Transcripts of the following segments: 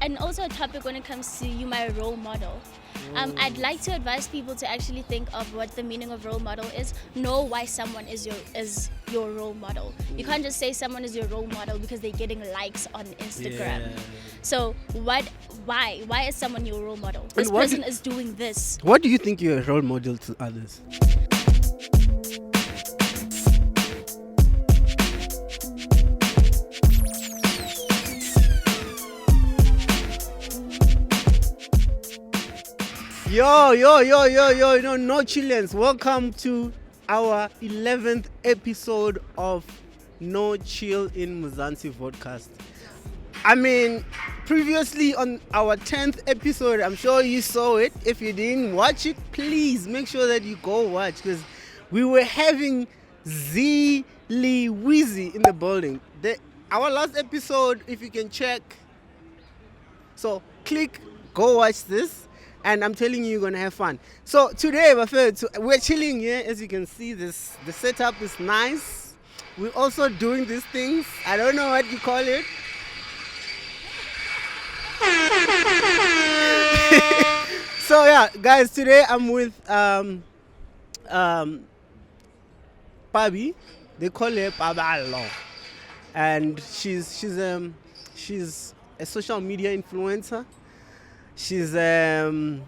and also a topic when it comes to you, my role model. I'd like to advise people to actually think of what the meaning of role model is. Know why someone is your role model. You can't just say someone is your role model because they're getting likes on Instagram. Yeah. So why is someone your role model? This what person is doing this. What do you think you're a role model to others? Yo, no chillins. Welcome to our 11th episode of No Chill in Mthande podcast. I mean, previously on our 10th episode, I'm sure you saw it. If you didn't watch it, please make sure that you go watch, because we were having Zilly Wheezy in the building. Our last episode, if you can check. So click, go watch this. And I'm telling you, you're gonna have fun. So today, we're chilling here. As you can see, the setup is nice. We're also doing these things. I don't know what you call it. So yeah, guys, today I'm with Pabi. They call her Paballo, and she's a social media influencer. She's an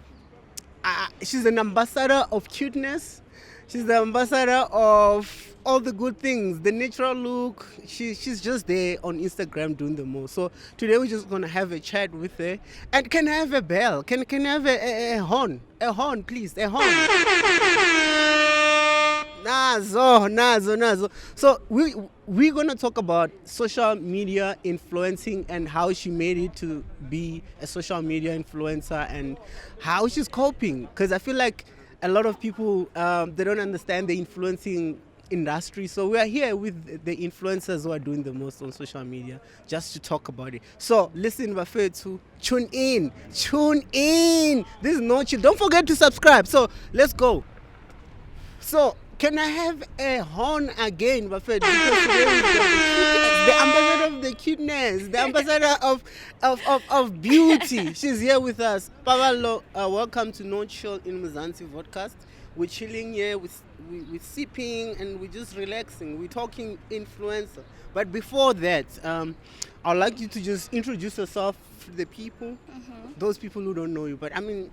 ambassador of cuteness. She's the ambassador of all the good things, the natural look. She's just there on Instagram doing the most. So today we're just gonna have a chat with her. And can I have a bell? Can I have a horn? A horn, please. A horn. Nazo. So we're gonna talk about social media influencing and how she made it to be a social media influencer and how she's coping. Because I feel like a lot of people they don't understand the influencing industry. So we are here with the influencers who are doing the most on social media just to talk about it. So listen, to tune in. This is No Chill. Don't forget to subscribe. So let's go. So can I have a horn again, Buffett? Because today we've got the ambassador of the cuteness, the ambassador of beauty. She's here with us. Paballo, welcome to No Chill in Mthande podcast. We're chilling here, we're sipping, and we're just relaxing. We're talking influencer. But before that, I'd like you to just introduce yourself to the people, those people who don't know you. But I mean...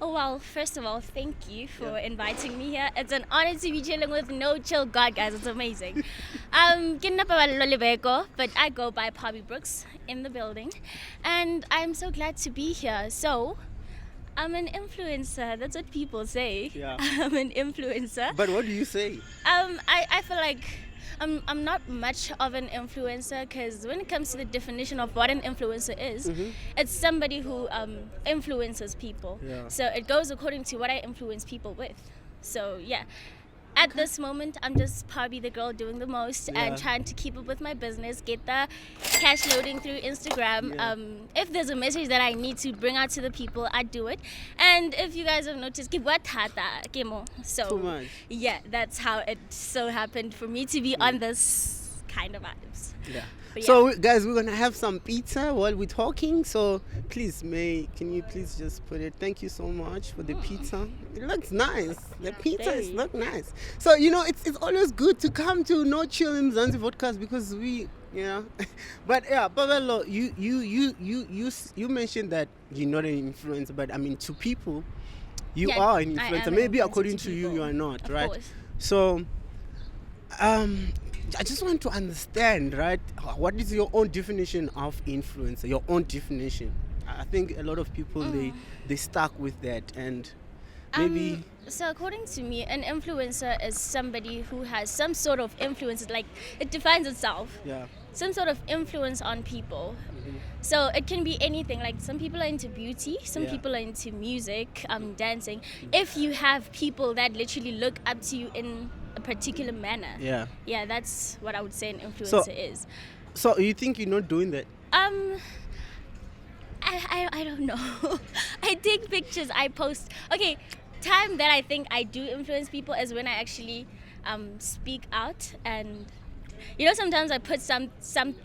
Oh, well, first of all, thank you for inviting me here. It's an honor to be chilling with No Chill God, guys. It's amazing. Paballo Lebeko, but I go by Pabi Brooks in the building. And I'm so glad to be here. So, I'm an influencer. That's what people say. Yeah. I'm an influencer. But what do you say? I feel like I'm not much of an influencer, because when it comes to the definition of what an influencer is, it's somebody who influences people. Yeah. So it goes according to what I influence people with. So yeah, at this moment, I'm just probably the girl doing the most and trying to keep up with my business, get the cash loading through Instagram. Yeah. If there's a message that I need to bring out to the people, I do it. And if you guys have noticed, so Too much. yeah, that's how it so happened for me to be on this kind of vibes. Yeah. But So guys, we're gonna have some pizza while we're talking. So please, can you please just put it? Thank you so much for the pizza. It looks nice. The pizza look nice. So it's always good to come to No Chill in Mthande podcast because But yeah, Paballo, you mentioned that you're not an influencer, but I mean to people, you are an influencer. an Maybe influencer according to to you, people. you are not, Of right? course. So, I just want to understand, right? What is your own definition of influencer? Your own definition. I think a lot of people they stuck with that, and maybe. So according to me, an influencer is somebody who has some sort of influence, like it defines itself. Yeah. Some sort of influence on people. So it can be anything, like some people are into beauty, some people are into music, dancing. If you have people that literally look up to you in a particular manner, yeah, that's what I would say an influencer is. So you think you're not doing that? I don't know. I take pictures, I post. Okay, time that I think I do influence people is when I actually speak out, and sometimes I put some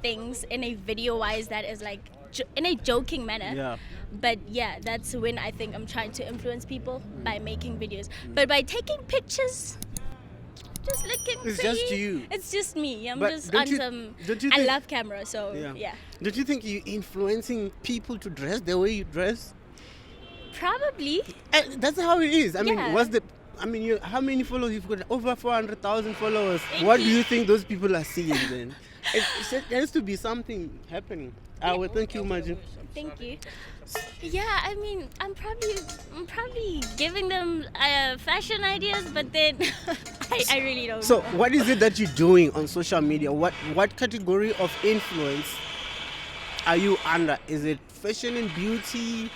things in a video wise that is like in a joking manner. Yeah. But yeah, that's when I think I'm trying to influence people by making videos. But by taking pictures, just looking It's pretty, just you. it's just me. I'm But just don't on you- some. don't you I think- love camera, so yeah. Don't you think you're influencing people to dress the way you dress? Probably. That's how it is. I mean, Yeah. how many followers you've got? Over 400,000 followers. What do you think those people are seeing then? There has to be something happening. Well, thank you, Majin. Thank you. Yeah, I mean, I'm probably giving them fashion ideas, but then I really don't So, know. what is it that you're doing on social media? What category of influence are you under? Is it fashion and beauty,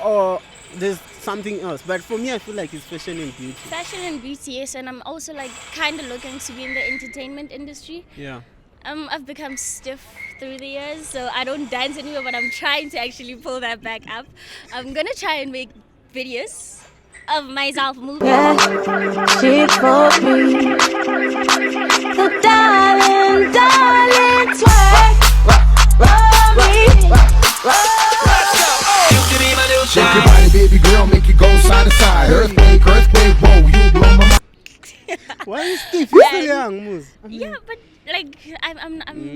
or there's something else? But for me, I feel like it's fashion and beauty. Fashion and beauty, yes, and I'm also like kind of looking to be in the entertainment industry. Yeah. I've become stiff through the years, so I don't dance anymore, but I'm trying to actually pull that back up. I'm gonna try and make videos of myself moving. She for me. So darling, darling, twerk for me. Shake your body, baby girl, make it go side to side. Earthquake, earthquake, whoa, you blow my mind. Why are you stiff? You're still young, Moose. Yeah, but like I'm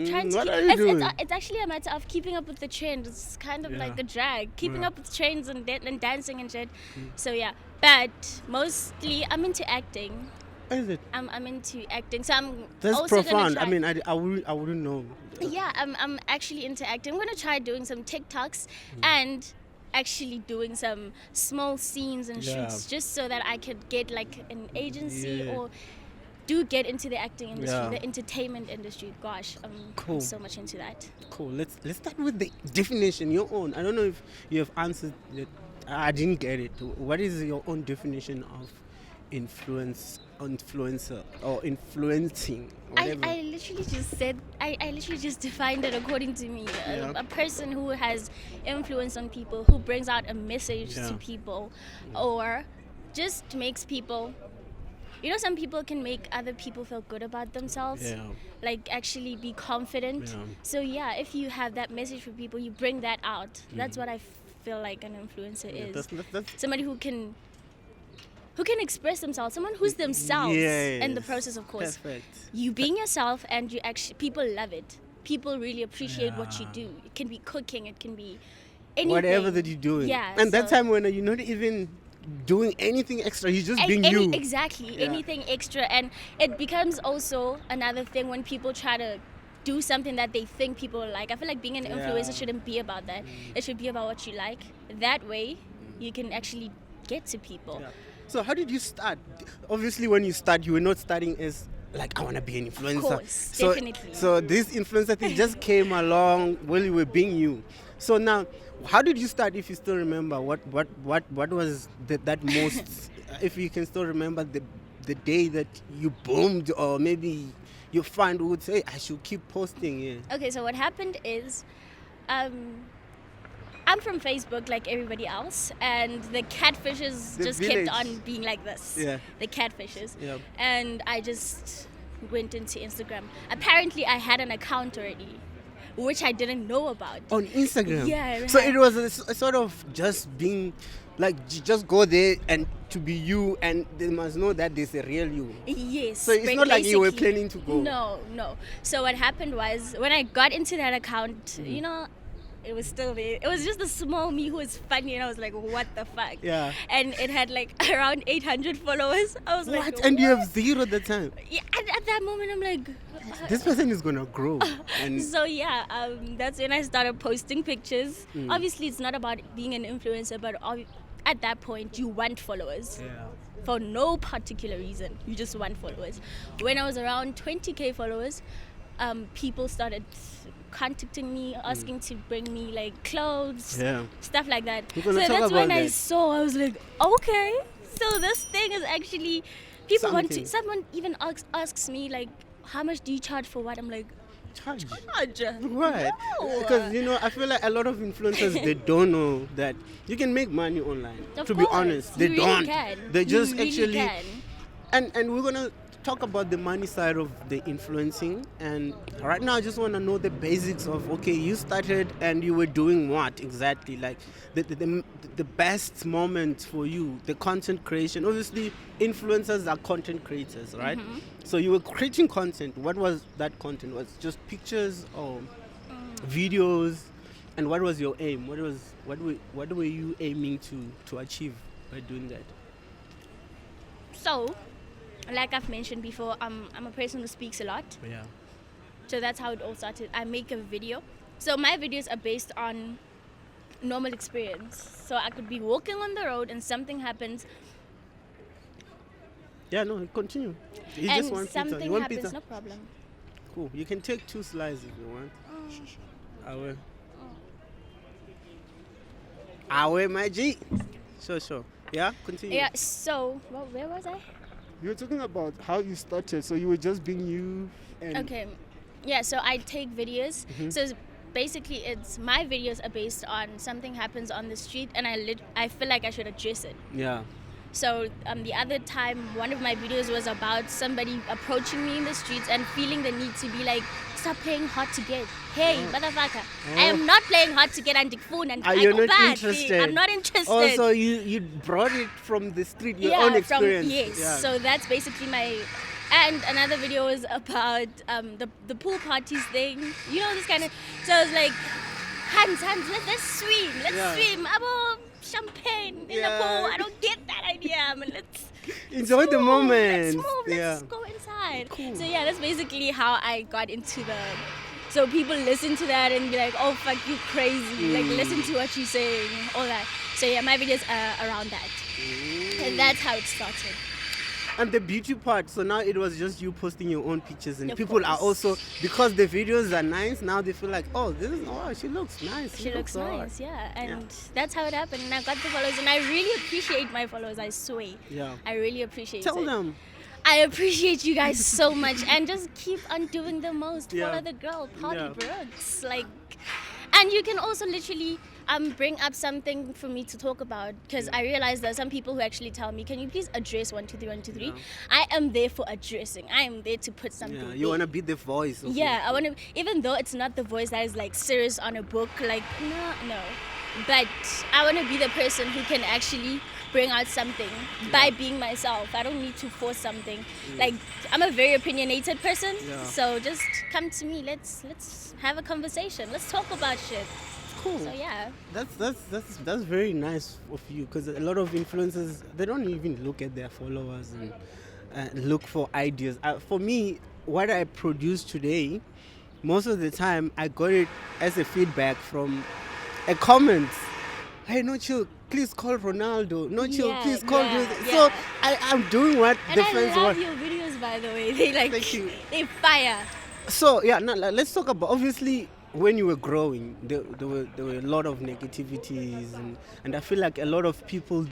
trying to what keep. are you doing? It's actually a matter of keeping up with the trend. It's kind of Yeah. like a drag, keeping Yeah. up with trends and dancing and shit. So yeah, but mostly I'm into acting. Is it? I'm into acting. So I'm That's also profound. Gonna I try, mean, I wouldn't know. yeah, I'm actually into acting. I'm gonna try doing some TikToks and actually doing some small scenes and Yeah. shoots just so that I could get like an agency Yeah. or do get into the acting industry, Yeah. the entertainment industry. Gosh, Cool. I'm so much into that. Cool. Let's start with the definition, your own. I don't know if you have answered it. I didn't get it. What is your own definition of influencer or influencing? Whatever. I literally just said I literally just defined it according to me. Yeah. A person who has influence on people, who brings out a message Yeah. to people, or just makes people. You know, some people can make other people feel good about themselves. Yeah. Like actually be confident. Yeah. So yeah, if you have that message for people, you bring that out. That's what I feel like an influencer Yeah, is. that's Somebody who can express themselves, someone who's themselves in the Yes. process, of course. Perfect. You being yourself, and you actually, people love it. People really appreciate what you Yeah. do. It can be cooking, it can be anything. Whatever that you're doing. Yeah, And that so- time when you're not even doing anything extra, you're just A- being any- you. Exactly, Yeah. anything extra. And it becomes also another thing when people try to do something that they think people will like. I feel like being an influencer Yeah. shouldn't be about that. It should be about what you like. That way, you can actually get to people. Yeah. So how did you start? Obviously, when you start, you were not starting as like I want to be an influencer. course, so, definitely. So this influencer thing just came along while you were being you. So now, how did you start? If you still remember, what was that most? If you can still remember the day that you boomed, or maybe your friend would say, I should keep posting. Yeah. Okay, so what happened is, I'm from Facebook like everybody else, and the catfishes The just village. kept on being like this. Yeah. The catfishes. Yeah. And I just went into Instagram. Apparently, I had an account already, which I didn't know about. On Instagram. Yeah, So right. it was a sort of just being like just go there and to be you, and they must know that there's a real you. Yes. So it's not like you were basically. planning to go. No. So what happened was, when I got into that account, Mm-hmm. you know, it was still there. It was just a small me who was funny, and I was like, what the fuck? Yeah. And it had like around 800 followers. I was like, What? And you have zero at the time. Yeah, at that moment, I'm like, This person is gonna grow. And so yeah, that's when I started posting pictures. Mm. Obviously, it's not about being an influencer, but at that point, you want followers. yeah. For no particular reason. You just want followers. When I was around 20k followers, people started contacting me, asking to bring me like clothes, Yeah. stuff like that. We're So gonna talk that's when about I that. saw, I was like, okay, so this thing is actually, people want Something. to, someone even asks me like, how much do you charge for what? I'm like, Charge. charge? What? No. Because I feel like a lot of influencers they don't know that you can make money online. Of to be course, honest, you they really don't. can. They just You really actually. can. And we're gonna talk about the money side of the influencing. And right now, I just want to know the basics of, okay, you started and you were doing what exactly? Like the best moment for you, the content creation. Obviously, influencers are content creators, right? So you were creating content. What was that content? Was it just pictures or videos? And what was your aim? What were you aiming to achieve by doing that? So, like I've mentioned before, I'm a person who speaks a lot. Yeah. So that's how it all started. I make a video. So my videos are based on normal experience. So I could be walking on the road and something happens. Yeah, no, continue. You and just want pizza. something You want happens, pizza? no problem. Cool. You can take 2 slices if you want. Awe. Awe, my G. Sure. Yeah, continue. Yeah, so, where was I? You were talking about how you started, so you were just being you. And Okay. Yeah, so I take videos. So basically, it's my videos are based on something happens on the street, and I feel like I should address it. Yeah. So the other time, one of my videos was about somebody approaching me in the streets and feeling the need to be like, stop playing hard to get. Hey, motherfucker, I am not playing hard to get and phone and Are I you go not bad. interested? I'm not interested. Also, you brought it from the street, your own experience. Yes, Yeah. so that's basically my. And another video was about the pool parties thing. You know, this kind of. So I was like, hands, let's swim. Let's swim. Abo champagne in the Yeah. pool. I don't get that idea. I mean, let's Enjoy the move, moment. Let's move. Yeah. Let's go inside. Cool. So yeah, that's basically how I got into the. So people listen to that and be like, "Oh fuck, you crazy!" Like listen to what you're saying, all that. So yeah, my videos are around that, and that's how it started. And the beauty part, so now it was just you posting your own pictures, and Of people are course. also, because the videos are nice, now they feel like, oh, she looks nice. She looks alright. nice, yeah, and that's how it happened. And I got the followers, and I really appreciate my followers. I swear, Yeah. I really appreciate Tell it. them. I appreciate you guys so much, and just keep on doing the most. Yeah. Follow the girl, Party Yeah. Brooks, like, and you can also literally bring up something for me to talk about, because I realize there are some people who actually tell me, can you please address 1 2 3 1 2 3? Yeah. I am there for addressing. I am there to put something. Yeah, you there. want to be the voice. Of Yeah, I want to, even though it's not the voice that is like serious on a book, like, no. But I want to be the person who can actually bring out something by being myself. I don't need to force something. Like, I'm a very opinionated person, Yeah. so just come to me. Let's have a conversation. Let's talk about shit. Cool. So yeah. That's very nice of you, because a lot of influencers, they don't even look at their followers and look for ideas. For me, what I produce today, most of the time I got it as a feedback from a comment. Hey, no chill, please call Ronaldo. No chill, Yeah, please call. yeah, So yeah. I'm doing what And the I fans love want. your videos, by the way. They like, Thank you. they fire. So yeah, now let's talk about, obviously, when you were growing, there were a lot of negativities, and I feel like a lot of people,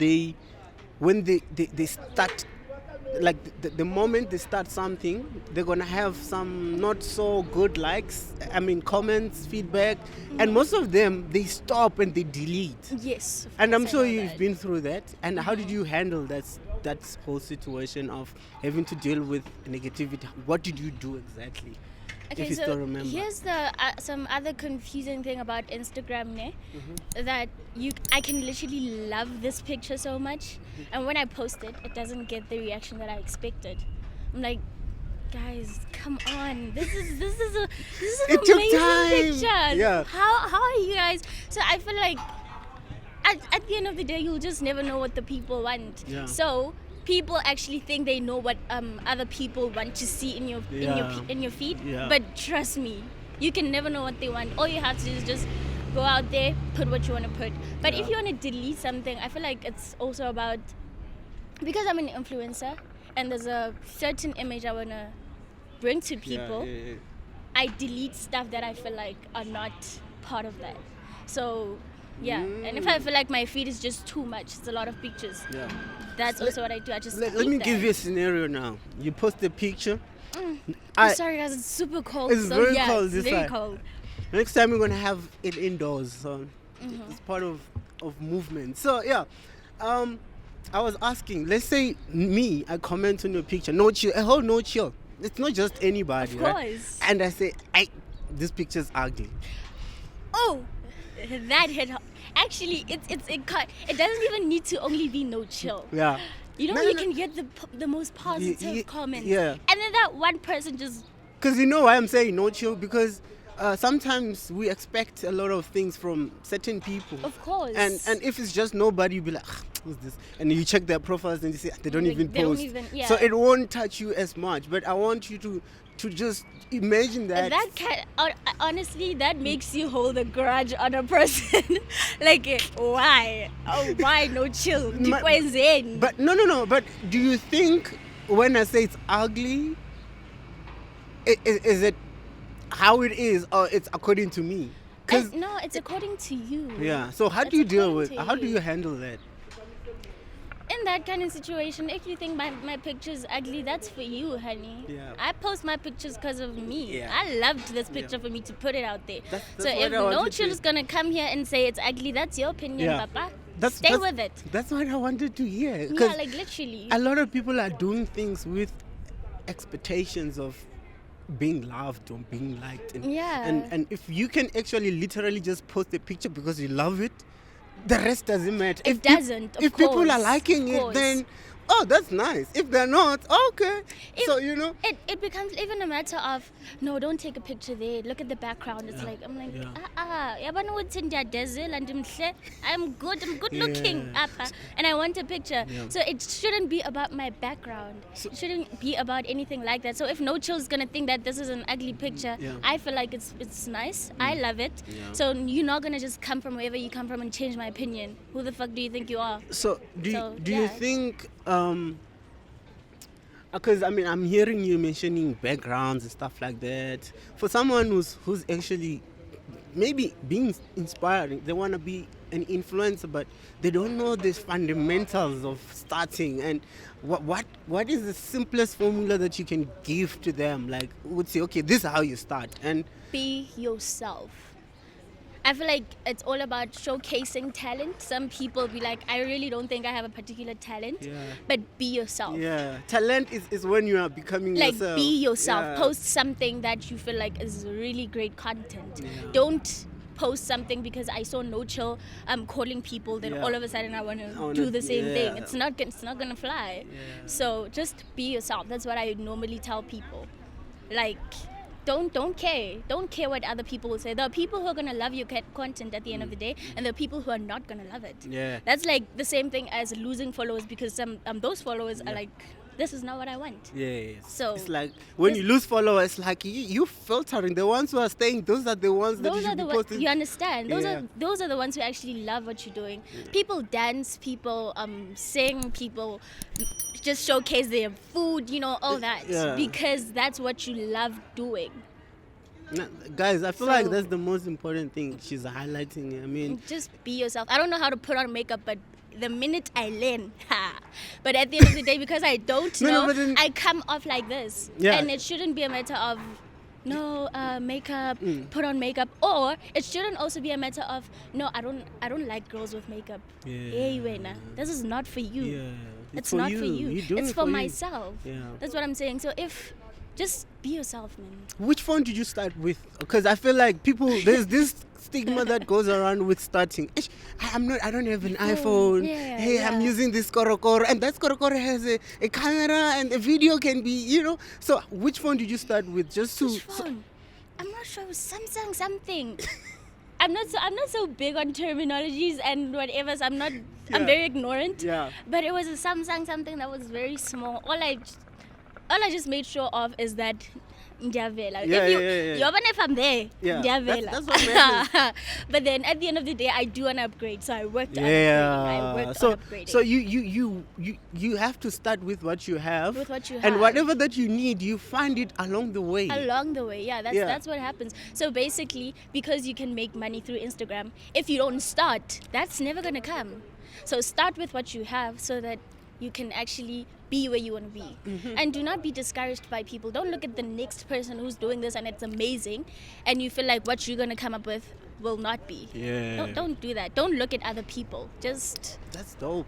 when they start, like the moment they start something, they're gonna have some not so good likes, comments, feedback, and most of them, they stop and they delete. Yes. of And I'm course I sure know you've that. been through that. And how did you handle that whole situation of having to deal with negativity? What did you do exactly? Okay, if you so still remember. here's the some other confusing thing about Instagram, ne? That I can literally love this picture so much, and when I post it, it doesn't get the reaction that I expected. I'm like, guys, come on, this is an It took amazing time. picture. Yeah. How are you guys? So I feel like at the end of the day, you'll just never know what the people want. Yeah. So people actually think they know what other people want to see in your in your feed, Yeah. but trust me, you can never know what they want. All you have to do is just go out there, put what you want to put. But if you want to delete something, I feel like it's also about, because I'm an influencer and there's a certain image I want to bring to people, Yeah. I delete stuff that I feel like are not part of that. So yeah, and if I feel like my feed is just too much, it's a lot of pictures, Yeah. that's also what I do. I just Let delete me that. give you a scenario now. You post a picture. I'm sorry guys, it's super cold. It's so very yeah, cold it's this very side. cold. Next time we're gonna have it indoors, so it's part of movement. So yeah, I was asking, let's say me, I comment on your picture, no chill, a whole no chill. It's not just anybody, Of right? course. And I say, this picture's ugly. Oh, that hit. Actually, it doesn't even need to only be no chill. Yeah. You know, No, you no. can get the most positive comments. Yeah. And then that one person just. Because you know why I'm saying no chill? Because sometimes we expect a lot of things from certain people. Of course. And if it's just nobody, you'll be like, who's this? And you check their profiles and you see they don't Like, even they don't post. even- yeah. So it won't touch you as much. But I want you to just imagine that. Honestly, that makes you hold a grudge on a person. Like, why? Oh, why no chill? But no. But do you think when I say it's ugly, is it how it is, or it's according to me? No, it's according to you. Yeah. So how do you deal with? How do you handle that? In that kind of situation, if you think my picture is ugly, that's for you, honey. Yeah. I post my pictures because of me. Yeah. I loved this picture for me to put it out there. That's so what if I wanted no to- chill is gonna come here and say it's ugly, that's your opinion, Yeah. Papa. That's Stay with it. That's what I wanted to hear. Yeah, 'Cause like literally. a lot of people are doing things with expectations of being loved or being liked. Yeah. And if you can actually literally just post a picture because you love it, the rest doesn't matter. It doesn't, of If people are course, liking of it, course. then that's nice. If they're not, okay. So you know. It becomes even a matter of no, don't take a picture there. Look at the background. It's Yeah. like I'm like Yeah. yabona ukuthi ndiyadezela ndimhle. I'm good looking Yeah. apha, and I want a picture. Yeah. So it shouldn't be about my background. It shouldn't be about anything like that. So if no chill is gonna think that this is an ugly picture, Yeah. I feel like it's nice. I love it. Yeah. So you're not gonna just come from wherever you come from and change my opinion. Who the fuck do you think you are? So do you yeah. think because I mean I'm hearing you mentioning backgrounds and stuff like that. For someone who's actually maybe being inspiring, they want to be an influencer, but they don't know the fundamentals of starting. And what is the simplest formula that you can give to them? Like, would say, okay, this is how you start. And Be yourself. I feel like it's all about showcasing talent. Some people be like, I really don't think I have a particular talent, Yeah. but be yourself. yeah, talent is when you are becoming Like, yourself. be yourself. Yeah. Post something that you feel like is really great content. Yeah. Don't post something because I saw no chill calling people, then Yeah. all of a sudden I want I to wanna- do the same thing. yeah. It's not gonna fly. Yeah. So just be yourself. That's what I normally tell people. Like, don't care. Don't care what other people will say. There are people who are gonna love your content at the end of the day, and there are people who are not gonna love it. Yeah. That's like the same thing as losing followers, because some those followers are like, this is not what I want. Yes. So, it's like when you lose followers, like you filtering the ones who are staying. Those are the ones that Those you are should the be ones, posting. you understand. Yeah. Those are the ones who actually love what you're doing. People dance, people sing, people just showcase their food, all that, Yeah. because that's what you love doing. Nah, guys, I feel So- like that's the most important thing she's highlighting. I mean, Just be yourself. I don't know how to put on makeup, but the minute I learn, but at the end of the day, because I don't No, know, but then- I come off like this. Yeah. And it shouldn't be a matter of makeup, put on makeup, or it shouldn't also be a matter of no, I don't like girls with makeup. Yeah. Hey, Wena, this is not for you. yeah, It's for not you. for you. You're doing It's it for you. myself. Yeah. That's what I'm saying. So just be yourself, man. Which phone did you start with? Because I feel like there's this stigma that goes around with starting. I don't have an iPhone. Yeah, Hey, I'm yeah. using this Korokoro, and that Korokoro has a camera, and the video can be, So which phone did you start with? Just to. Which phone? I'm not sure. It was Samsung something. I'm not so big on terminologies and whatever. So I'm Yeah. very ignorant. Yeah. But it was a Samsung something that was very small. All I just made sure of is that Ndiyavela. Yeah, If yeah. even if I'm there, Yeah, Ndiyavela. that's what matters. But then at the end of the day, I do want to upgrade. So I worked on upgrading. I Yeah. worked So on upgrading. so you have to start with what you have. With what you And have. whatever that you need, you find it along the way. Along the way, yeah, Yeah. that's what happens. So basically, because you can make money through Instagram, if you don't start, that's never gonna come. So start with what you have so that you can actually be where you want to be. And do not be discouraged by people. Don't look at the next person who's doing this and it's amazing, and you feel like what you're gonna come up with will not be. Yeah. Don't do that. Don't look at other people. Just That's dope.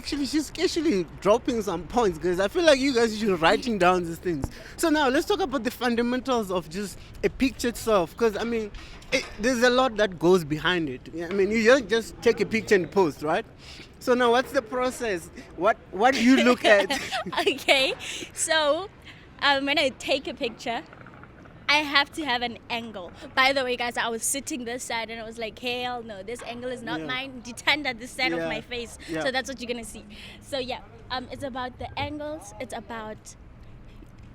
She's actually dropping some points, guys. I feel like you guys should be writing down these things. So now let's talk about the fundamentals of just a picture itself, because I mean, there's a lot that goes behind it. I mean, you just take a picture and post, right? So now, what's the process? What do you look at? okay. So when I take a picture, I have to have an angle. By the way, guys, I was sitting this side and I was like, hell no, this angle is not mine. Stand at this side of my face. Yeah. So that's what you're gonna see. So yeah, it's about the angles. It's about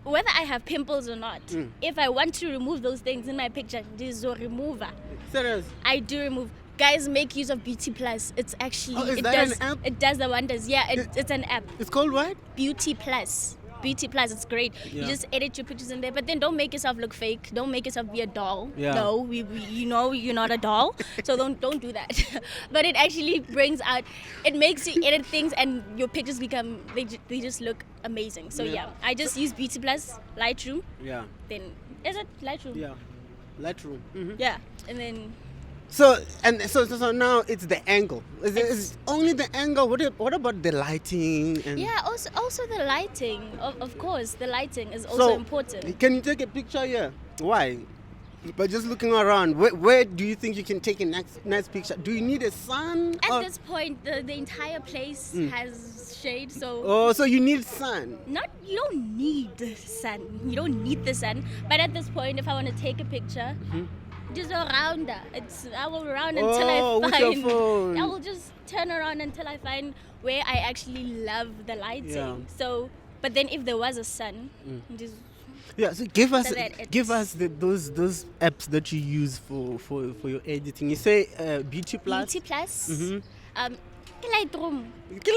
whether I have pimples or not. If I want to remove those things in my picture, this is a remover. Serious? I do remove. Guys, make use of Beauty Plus. It's actually is that an app? It does the wonders. Yeah, it's an app. It's called what? Beauty Plus. Beauty Plus, it's great. Yeah. You just edit your pictures in there, but then don't make yourself look fake. Don't make yourself be a doll. Yeah. No, you know you're not a doll, so don't do that. But it actually brings out, it makes you edit things and your pictures become, they just look amazing. So yeah, I just use Beauty Plus, Lightroom. Yeah. Then, is it Lightroom? Yeah. Lightroom. Yeah, and then So now it's the angle. Is only the angle? What about the lighting? And yeah, also the lighting. Of course, the lighting is also important. Can you take a picture here? Why? By just looking around, where do you think you can take a nice picture? Do you need a sun? At this point, the entire place has shade, so Oh, so you need sun. you don't need the sun. You don't need the sun. But at this point, if I want to take a picture, just around I will round until I with find. your phone. I will just turn around until I find where I actually love the lighting. Yeah. So, but then if there was a sun, just Yeah, so give us So that those apps that you use for your editing. You say Beauty Plus. Beauty Plus, Lightroom.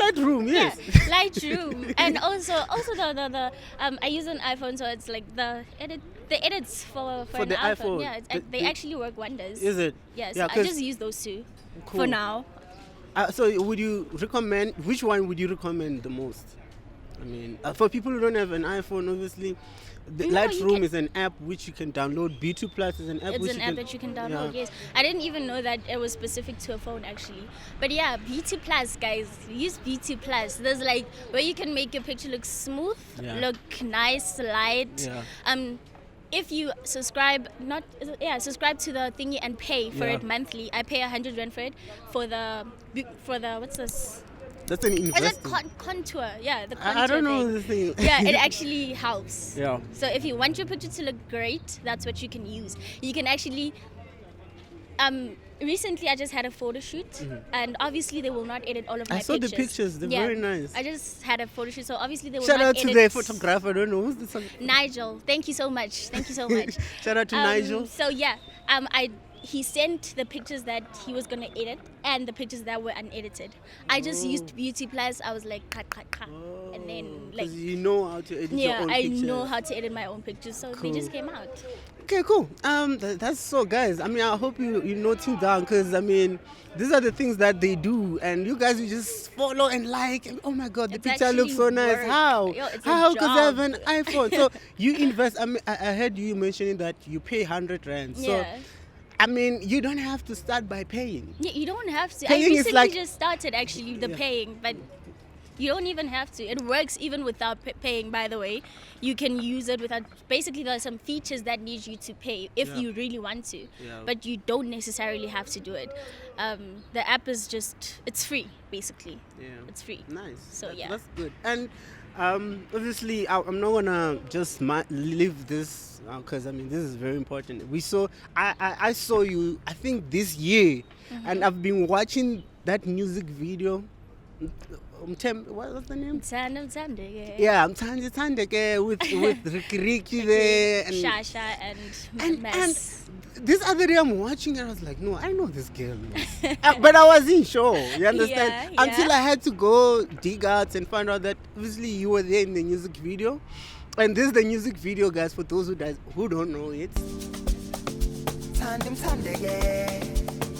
Lightroom, yes. Yeah, Lightroom, and also the I use an iPhone, so it's like the edits for For an the iPhone. iPhone. Yeah, they actually work wonders. Is it? Yes, Yeah, I 'cause- just use those two Cool. for now. So would you recommend, which one would you recommend the most? I mean, for people who don't have an iPhone, obviously, the No, you Lightroom can- is an app which you can download. Beauty Plus is an app It's which an you app can, that you can download. Yeah. Yes, I didn't even know that it was specific to a phone actually. But yeah, Beauty Plus, guys, use Beauty Plus. There's like where you can make your picture look smooth, Yeah. look nice, light. Yeah. If you subscribe, subscribe to the thingy and pay for Yeah. it monthly. I pay 100 rand for it for the what's this? That's an Is it investment. contour? Yeah, the contour I don't know thing. this thing. Yeah, it actually helps. Yeah. So if you want your picture to look great, that's what you can use. You can actually recently I just had a photo shoot and obviously they will not edit all of my I pictures. saw the pictures, they're very nice. I just had a photo shoot, so obviously they will Shout not out to edit. the photographer. I don't know who's this. Nigel, thank you so much. Thank you so much. Shout out to Nigel. So yeah, he sent the pictures that he was gonna edit and the pictures that were unedited. I just used Beauty Plus. I was like, cut, and then like, 'Cause you know how to edit your own I pictures. know how to edit my own pictures, so they just came out. Okay, cool. That's so, guys. I mean, I hope you noting down, because I mean, these are the things that they do, and you guys will just follow and like. And, oh my God, the It's picture looks so actually nice. work. How? Yo, it's a How? Because I have job. an iPhone. So you invest. I mean, I heard you mentioning that you pay 100 rand. So Yeah. I mean, you don't have to start by paying. Yeah, you don't have to. Paying I is recently like- just started actually the paying, but you don't even have to. It works even without paying, by the way. You can use it without. Basically, there are some features that need you to pay if Yeah. you really want to, Yeah. but you don't necessarily have to do it. The app is it's free, basically. Yeah. It's free. Nice. So, That's- yeah. that's good. And obviously, I'm not gonna just leave this because I mean this is very important. I saw you. I think this year, and I've been watching that music video. What's the name? Mthande, Yeah, Mthande with Riky Rick there and Shasha and Mas. this other day I'm watching and I was like, no, I know this girl. But I wasn't sure, you understand? Yeah, Until yeah. I had to go dig out and find out that obviously you were there in the music video. And this is the music video, guys, for those who don't know it.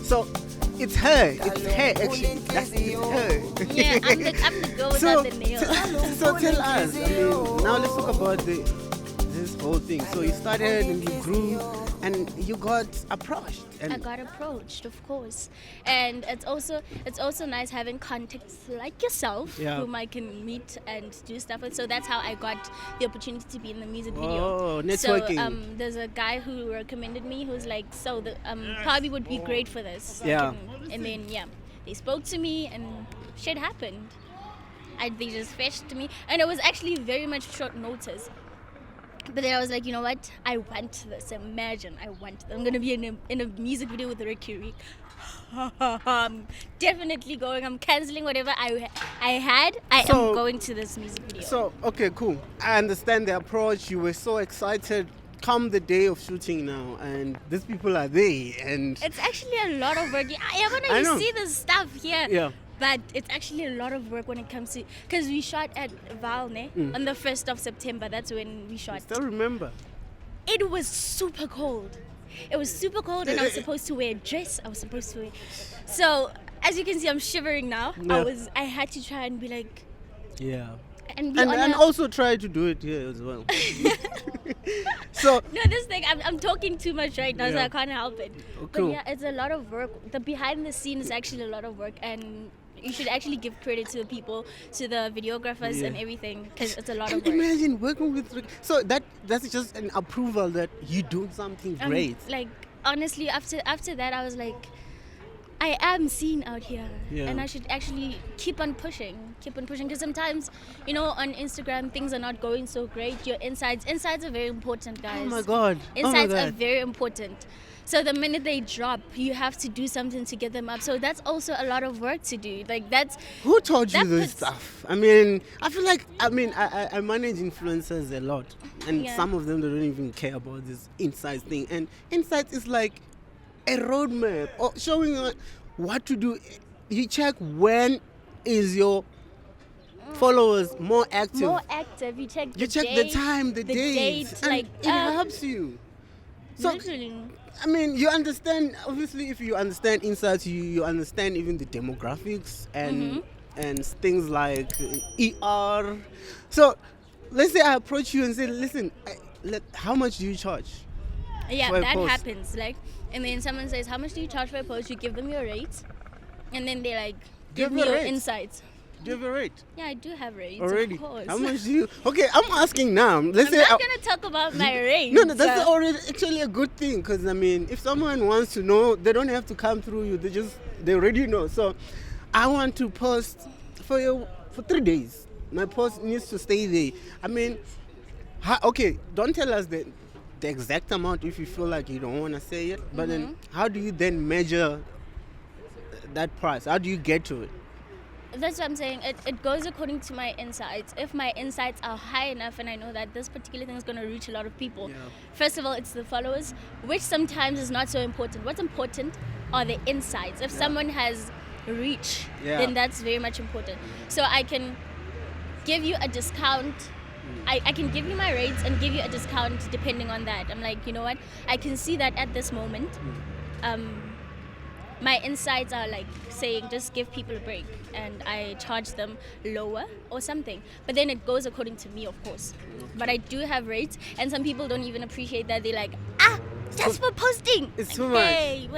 So it's her actually. It's her. Yeah, I'm the girl without the nail. So tell us, I mean, now let's talk about this whole thing. So you started and you grew. and you got approached. And I got approached, of course, and it's also nice having contacts like yourself, Yeah. whom I can meet and do stuff with. So that's how I got the opportunity to be in the music video. Oh, networking. So there's a guy who recommended me, who's like, so the Pabi would be great for this. Yeah. And then they spoke to me, and shit happened. They just fetched me, and it was actually very much short notice. But then I was like, you know what? I want this. Imagine, I want this. I'm gonna be in a music video with Riky Rick. I'm definitely going. I'm canceling whatever I had. I am going to this music video. So, okay, cool. I understand the approach. You were so excited. Come the day of shooting now, and these people are there, and it's actually a lot of work. I You know. see this stuff here. Yeah. But it's actually a lot of work when it comes to, because we shot at Valne on the 1st of September. That's when we shot. Still remember. It was super cold. It was super cold, and I was supposed to wear a dress. So as you can see, I'm shivering now. Yeah. I had to try and be like, Yeah. and And also try to do it here as well. So no, this thing, I'm talking too much right now, so Yeah. I can't help it. Oh, But cool. yeah, it's a lot of work. The behind the scenes is actually a lot of work, and you should actually give credit to the people, to the videographers Yeah. and everything, because it's a lot and of work. imagine working with Rick. So that's just an approval that you do something great. Like honestly, after that, I was like, I am seen out here, Yeah. and I should actually keep on pushing. Because sometimes, on Instagram things are not going so great. Your insides are very important, guys. Oh my God. Insides are very important. So the minute they drop, you have to do something to get them up. So that's also a lot of work to do. Like that's Who taught you that this puts- stuff? I mean, I feel like, I manage influencers a lot. And Yeah. some of them, they don't even care about this insights thing. And insights is like a roadmap or showing what to do. You check when is your followers more active. You check You check the time, the dates. date, And like it helps you. So, literally. I mean, you understand, obviously, if you understand insights, you understand even the demographics and things like ER. So, let's say I approach you and say, listen, how much do you charge? Yeah, for a that post? happens. Like, and then someone says, "How much do you charge for a post?" You give them your rates, and then they like, Do you "Give have me a your rate? insights." Do you have a rate? Yeah, I do have rates. Already? Of course. How much do you? Okay, I'm asking now. Let's I'm say. not gonna talk about my rates. No, that's already actually a good thing, because I mean, if someone wants to know, they don't have to come through you. They already know. So, I want to post for 3 days. My post needs to stay there. I mean, okay, don't tell us the exact amount if you feel like you don't want to say it. But then, how do you then measure that price? How do you get to it? That's what I'm saying. It goes according to my insights. If my insights are high enough and I know that this particular thing is going to reach a lot of people, first of all, it's the followers, which sometimes is not so important. What's important are the insights. If someone has reach, then that's very much important. So I can give you a discount. I can give you my rates and give you a discount depending on that. I'm like, you know what? I can see that at this moment. My insights are like saying just give people a break, and I charge them lower or something. But then it goes according to me, of course. But I do have rates, and some people don't even appreciate that. They're like, just for posting. It's too much. Hey,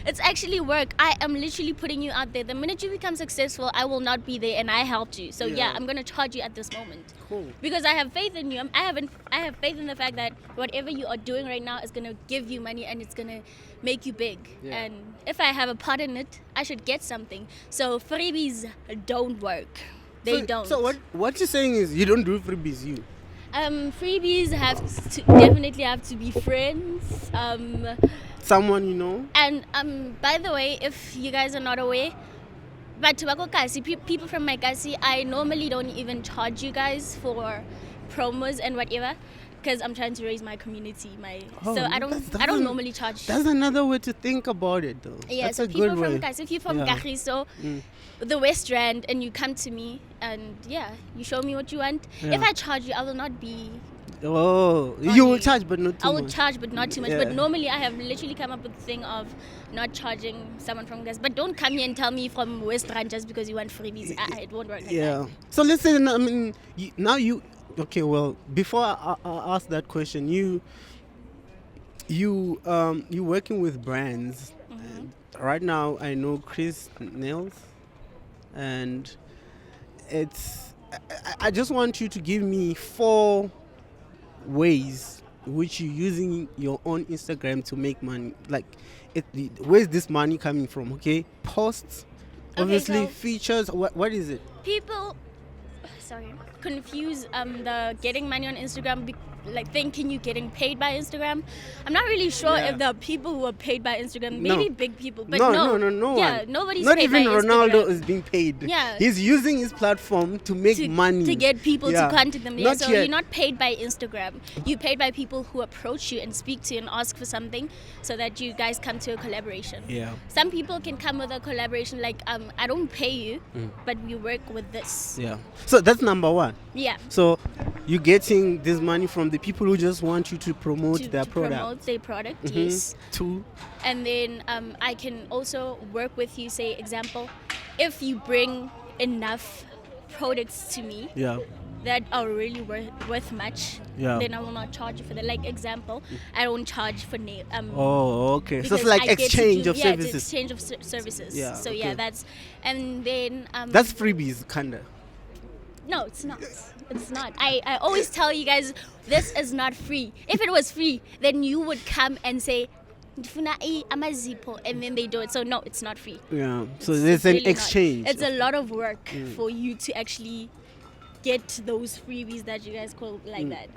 it's actually work. I am literally putting you out there. The minute you become successful, I will not be there, and I helped you. So yeah, I'm gonna charge you at this moment. Cool. Because I have faith in you. I have faith in the fact that whatever you are doing right now is gonna give you money, and it's gonna make you big. Yeah. And if I have a part in it, I should get something. So freebies don't work. They don't. So what you're saying is you don't do freebies, you? Freebies definitely have to be friends. Someone you know? And by the way, if you guys are not aware, but people from my kasi, I normally don't even charge you guys for promos and whatever, because I'm trying to raise my community. So I don't normally charge. That's another way to think about it, though. Yeah, that's so a people good from way. Kasi, if you're from Yeah. Kagiso, the West Rand, and you come to me and you show me what you want. Yeah. If I charge you, I will not be. Oh, you will charge, but not too I will much. charge, but not too much. Yeah. But normally, I have literally come up with the thing of not charging someone from Gas. But don't come here and tell me from West Rand just because you want freebies. It won't work like Yeah. that. So let's say, I mean, now you. Okay, well, before I ask that question, you working with brands. And right now, I know Chris Nails, and it's. I just want you to give me 4 ways which you're using your own Instagram to make money. Like, where's this money coming from? Okay, posts, Okay, obviously so- features. What is it? People, confuse the getting money on Instagram, like thinking you getting paid by Instagram. I'm not really sure Yeah. if there are people who are paid by Instagram. No. Maybe big people, but no, Yeah, one. nobody's Not paid even by Ronaldo Instagram. is being paid. Yeah. He's using his platform to make money. To get people Yeah. to contact them. Yeah, Not so yet. you're not paid by Instagram. You're paid by people who approach you and speak to you and ask for something so that you guys come to a collaboration. Yeah. Some people can come with a collaboration like, I don't pay you, but we work with this. Yeah. So that's number 1. Yeah. So you're getting this money from the people who just want you to promote their to product. promote their product, Mhm. yes. 2. And then I can also work with you, say, example, if you bring enough products to me Yeah. that are really worth much, Yeah. then I will not charge you for that. Like, example, I don't charge for nail. Oh, okay. So it's because like I get to exchange do- of yeah, services. it's exchange of services. Yeah, So okay. yeah, and then That's freebies, kinda. no, it's not. It's not. I always tell you guys, this is not free. If it was free, then you would come and say, "Ndifuna amazipho," and then they do it. So no, it's not free. Yeah. So It's there's an really not. exchange. It's a lot of work for you to actually get those freebies that you guys call like that.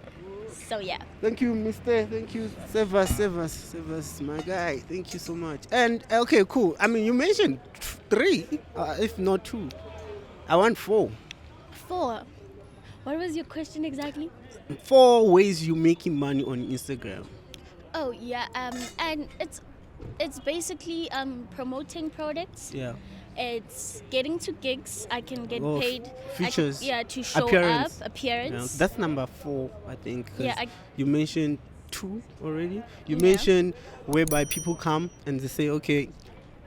So yeah. Thank you, Mr. Thank you, Sevas, my guy. Thank you so much. And okay, cool. I mean, you mentioned 3, if not 2. I want 4. 4. What was your question exactly? 4 ways you making money on Instagram. Oh yeah. And it's basically promoting products. Yeah. It's getting to gigs. I can get Oh, paid. features. To show Appearance. up. Appearance. Yeah, that's number 4, I think. 'Cause Yeah, you mentioned 2 already. You Yeah. mentioned whereby people come and they say, okay,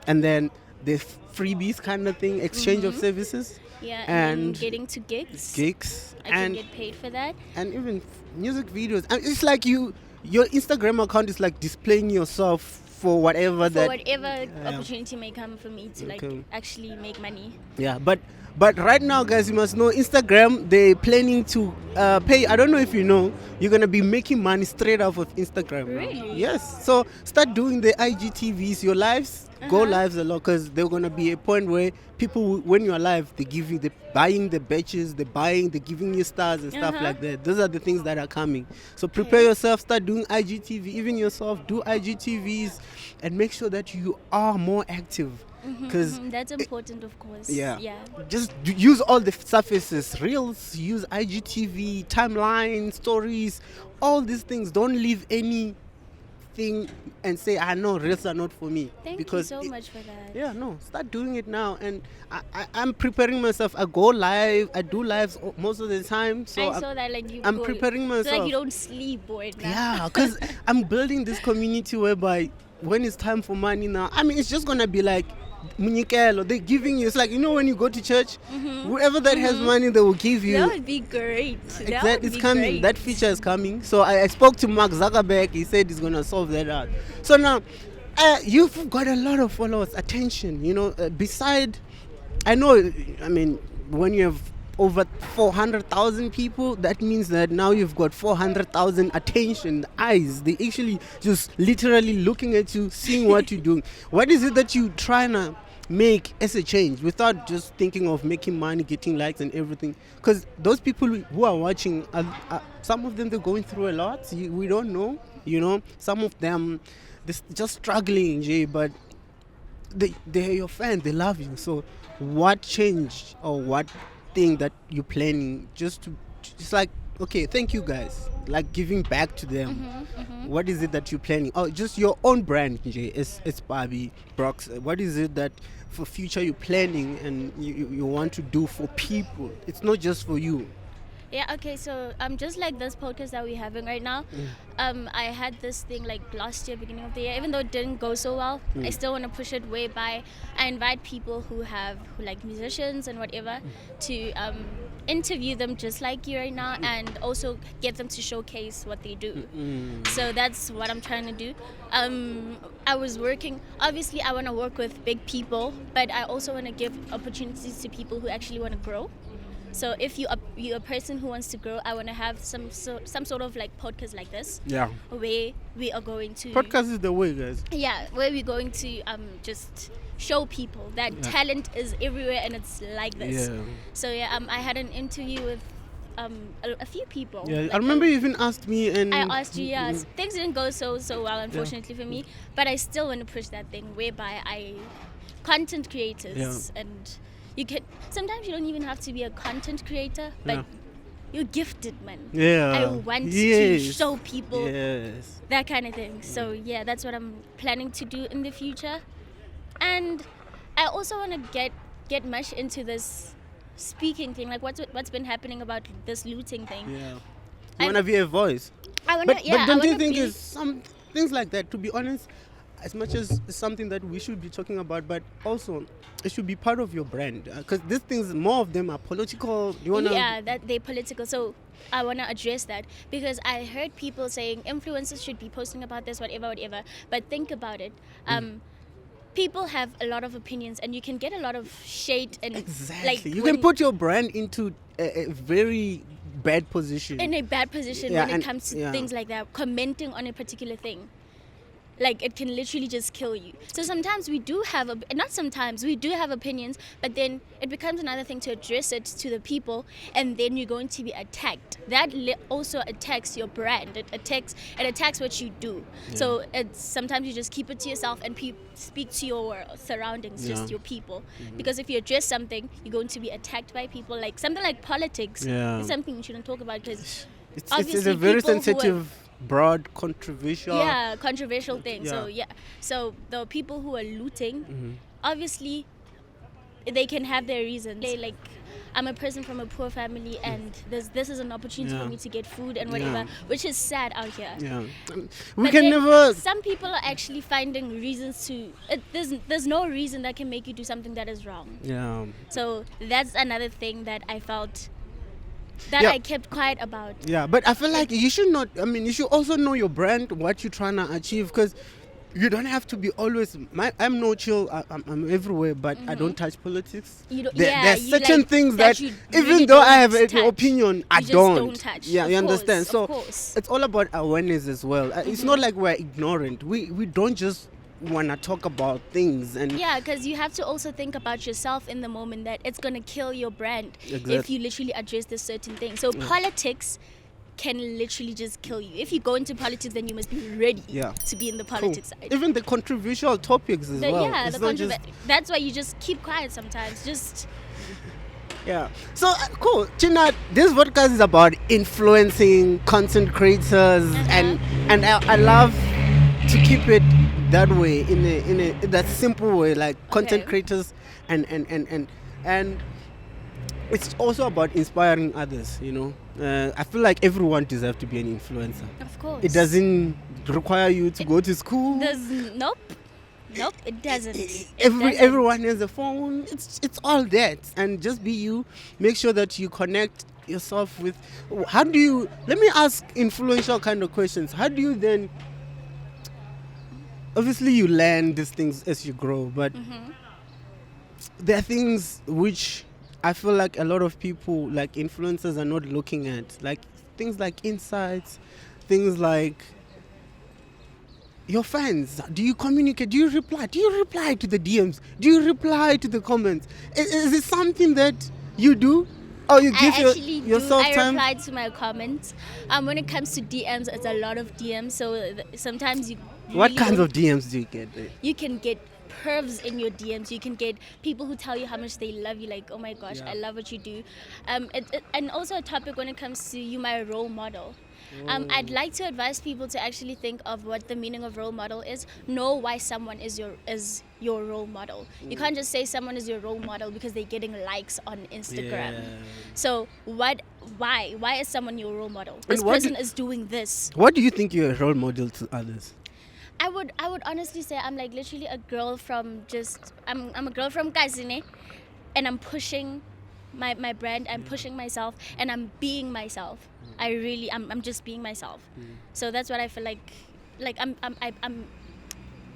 and then the freebies kind of thing, exchange of services, Yeah, and and getting to gigs. gigs, I can and get paid for that. and even music videos. And it's like your Instagram account is like displaying yourself for whatever For that. whatever opportunity may come for me to Okay. actually make money. Yeah, but right now, guys, you must know Instagram. They're planning to pay. I don't know if you know, you're gonna be making money straight off of Instagram. now. Really? Yes. So start doing the IGTVs, your lives. Go lives a lot, because there's gonna be a point where people, when you're live, they give you, they're buying the batches, they're giving you stars and stuff like that. Those are the things that are coming. So prepare yourself. Start doing IGTV. Even yourself, do IGTVs, and make sure that you are more active. Because That's important, of course. yeah. Yeah. Just use all the surfaces, reels, use IGTV, timeline, stories, all these things. Don't leave anything and say, no, reels are not for me. Thank because you so much for that. Yeah, no, start doing it now. And I'm preparing myself. I go live. I do lives most of the time. So I saw that I'm preparing So myself. you don't sleep, boy. Now. Yeah, because I'm building this community whereby when it's time for money now, I mean, it's just going to be like, Munyikelo, they're giving you, it's like, when you go to church, whoever that has money, they will give you. That would be great. Exactly, it's coming. Great. That feature is coming. So I spoke to Mark Zuckerberg. He said he's going to solve that out. So now, you've got a lot of followers, attention, beside, I know, I mean, when you have over 400,000 people, that means that now you've got 400,000 attention eyes. They actually just literally looking at you, seeing what you're doing. What is it that you trying to make as a change without just thinking of making money, getting likes and everything? Because those people who are watching, some of them, they're going through a lot. We don't know, some of them they're just struggling, Jay, but they're your fan, they love you. So what change or what thing that you're planning just like, okay, thank you guys, like giving back to them? What is it that you're planning? Oh, just your own brand, Jay. It's Barbie Brox. What is it that for future you're planning and you want to do for people? It's not just for you. Yeah, okay, so just like this podcast that we're having right now, I had this thing like last year, beginning of the year, even though it didn't go so well, I still want to push it whereby I invite people who like musicians and whatever to interview them just like you right now, and also get them to showcase what they do. So that's what I'm trying to do. I was working, obviously I want to work with big people, but I also want to give opportunities to people who actually want to grow. So if you're a person who wants to grow, I want to have some sort of like podcast like this. Yeah. Where we are going to Podcast is the way, guys. Yeah, where we're going to just show people that talent is everywhere and it's like this. Yeah. So yeah, I had an interview with a few people. Yeah, like, I remember you even asked me, and I asked you, yes. Things didn't go so well, unfortunately for me, but I still want to push that thing whereby content creators and you can, sometimes you don't even have to be a content creator, but you're gifted, man. Yeah. I want to show people Yes. that kind of thing. So yeah, that's what I'm planning to do in the future. And I also want to get much into this speaking thing, like what's been happening about this looting thing. Yeah. You want to be a voice. I want But to, yeah. don't you think it's some things like that, to be honest, as much as it's something that we should be talking about, but also it should be part of your brand, because these things, more of them are political. You wanna? Yeah, that they're political. So I want to address that, because I heard people saying influencers should be posting about this, whatever. But think about it. People have a lot of opinions, and you can get a lot of shade and Exactly. like You can put your brand into a very bad position. in a bad position when it comes to things like that, commenting on a particular thing. Like, it can literally just kill you. So sometimes we do have, we do have opinions, but then it becomes another thing to address it to the people, and then you're going to be attacked. That also attacks your brand. It attacks what you do. Yeah. So sometimes you just keep it to yourself and speak to your surroundings, just your people. Mm-hmm. Because if you address something, you're going to be attacked by people. Like something like politics is something you shouldn't talk about, because it's a very sensitive, broad, controversial thing. So the people who are looting, obviously they can have their reasons. They like, I'm a person from a poor family, and this is an opportunity for me to get food and whatever, which is sad out here. Some people are actually finding reasons to there's no reason that can make you do something that is wrong. So that's another thing that I felt that I kept quiet about. Yeah, but I feel like you should not, you should also know your brand, what you're trying to achieve, because you don't have to be always, I'm no chill, I'm everywhere, but I don't touch politics. There's certain things that even really though I have an opinion, I don't touch. Yeah, you understand? So it's all about awareness as well. It's not like we're ignorant. We don't just want to talk about things, and because you have to also think about yourself in the moment, that it's going to kill your brand if you literally address this certain thing. So politics can literally just kill you. If you go into politics, then you must be ready to be in the politics side. Even the controversial topics as well. That's why you just keep quiet sometimes. So cool, China. This podcast is about influencing content creators, and I love to keep it that way, in that simple way, like content creators, and it's also about inspiring others. I feel like everyone deserves to be an influencer. Of course, it doesn't require you to go to school. Nope, it doesn't. Everyone has a phone. It's all that, and just be you. Make sure that you connect yourself with. Let me ask influential kind of questions. How do you then? Obviously, you learn these things as you grow, but there are things which I feel like a lot of people, like influencers, are not looking at. Like things like insights, things like your fans. Do you communicate? Do you reply? Do you reply to the DMs? Do you reply to the comments? Is it something that you do? Or you give yourself time? I reply to my comments. When it comes to DMs, it's a lot of DMs. So sometimes you. What kinds of DMs do you get? You can get pervs in your DMs. You can get people who tell you how much they love you. Like, oh my gosh, I love what you do. And also a topic when it comes to you, my role model. I'd like to advise people to actually think of what the meaning of role model is. Know why someone is your role model. You can't just say someone is your role model because they're getting likes on Instagram. Yeah. So why is someone your role model? And This what person is doing this. What do you think you're a role model to others? I would honestly say I'm like literally a girl from I'm a girl from Kazine, and I'm pushing my brand. I'm pushing myself, and I'm being myself. I'm just being myself. So that's what I feel like. Like I'm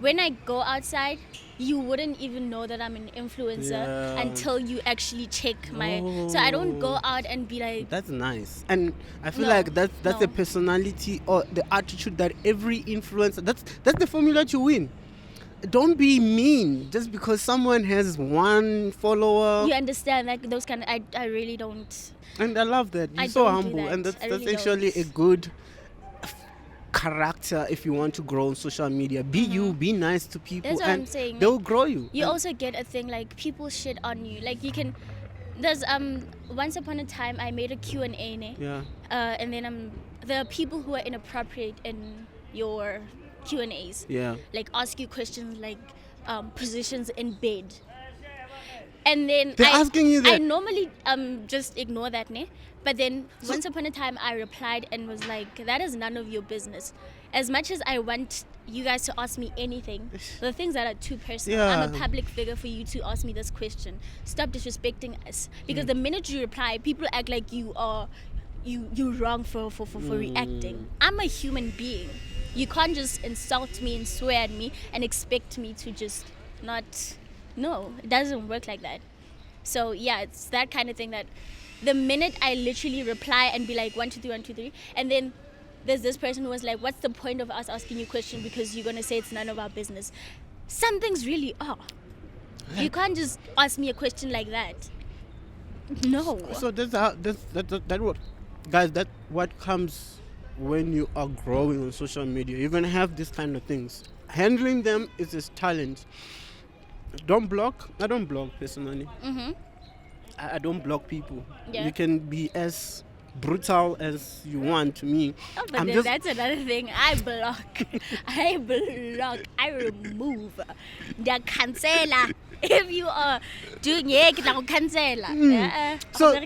when I go outside, you wouldn't even know that I'm an influencer until you actually check my. So I don't go out and be like. That's nice, and I feel No, like that's no. the personality or the attitude that every influencer. That's the formula to win. Don't be mean just because someone has one follower. You understand, like those kind of. I really don't. And I love that. You're I so don't do humble, that. and that's I really actually don't. a good character if you want to grow on social media. Be you, be nice to people, That's what and I'm saying. they'll grow you. You And also get a thing like people shit on you. Like you can. There's once upon a time I made a Q&A, ne? yeah. And then there are people who are inappropriate in your Q&As. Yeah. Like ask you questions like positions in bed. And then They're asking you that. I normally just ignore that, ne? But then once upon a time I replied and was like, that is none of your business. As much as I want you guys to ask me anything, the things that are too personal. Yeah. I'm a public figure for you to ask me this question. Stop disrespecting us. Because the minute you reply, people act like you're wrong for reacting. I'm a human being. You can't just insult me and swear at me and expect me to just not. No, it doesn't work like that. So yeah, it's that kind of thing that the minute I literally reply and be like 1, 2, 3, 1, 2, 3, and then there's this person who was like, what's the point of us asking you a question because you're gonna say it's none of our business? Something's really off. You can't just ask me a question like that. No. So that what, guys. That what comes when you are growing on social media. You're gonna have these kind of things. Handling them is a talent. Don't block. I don't block personally. I don't block people. Yeah. You can be as brutal as you want to me. Oh, but then that's another thing. I block. I remove. They cancel. If you are doing it, I'll cancel. So-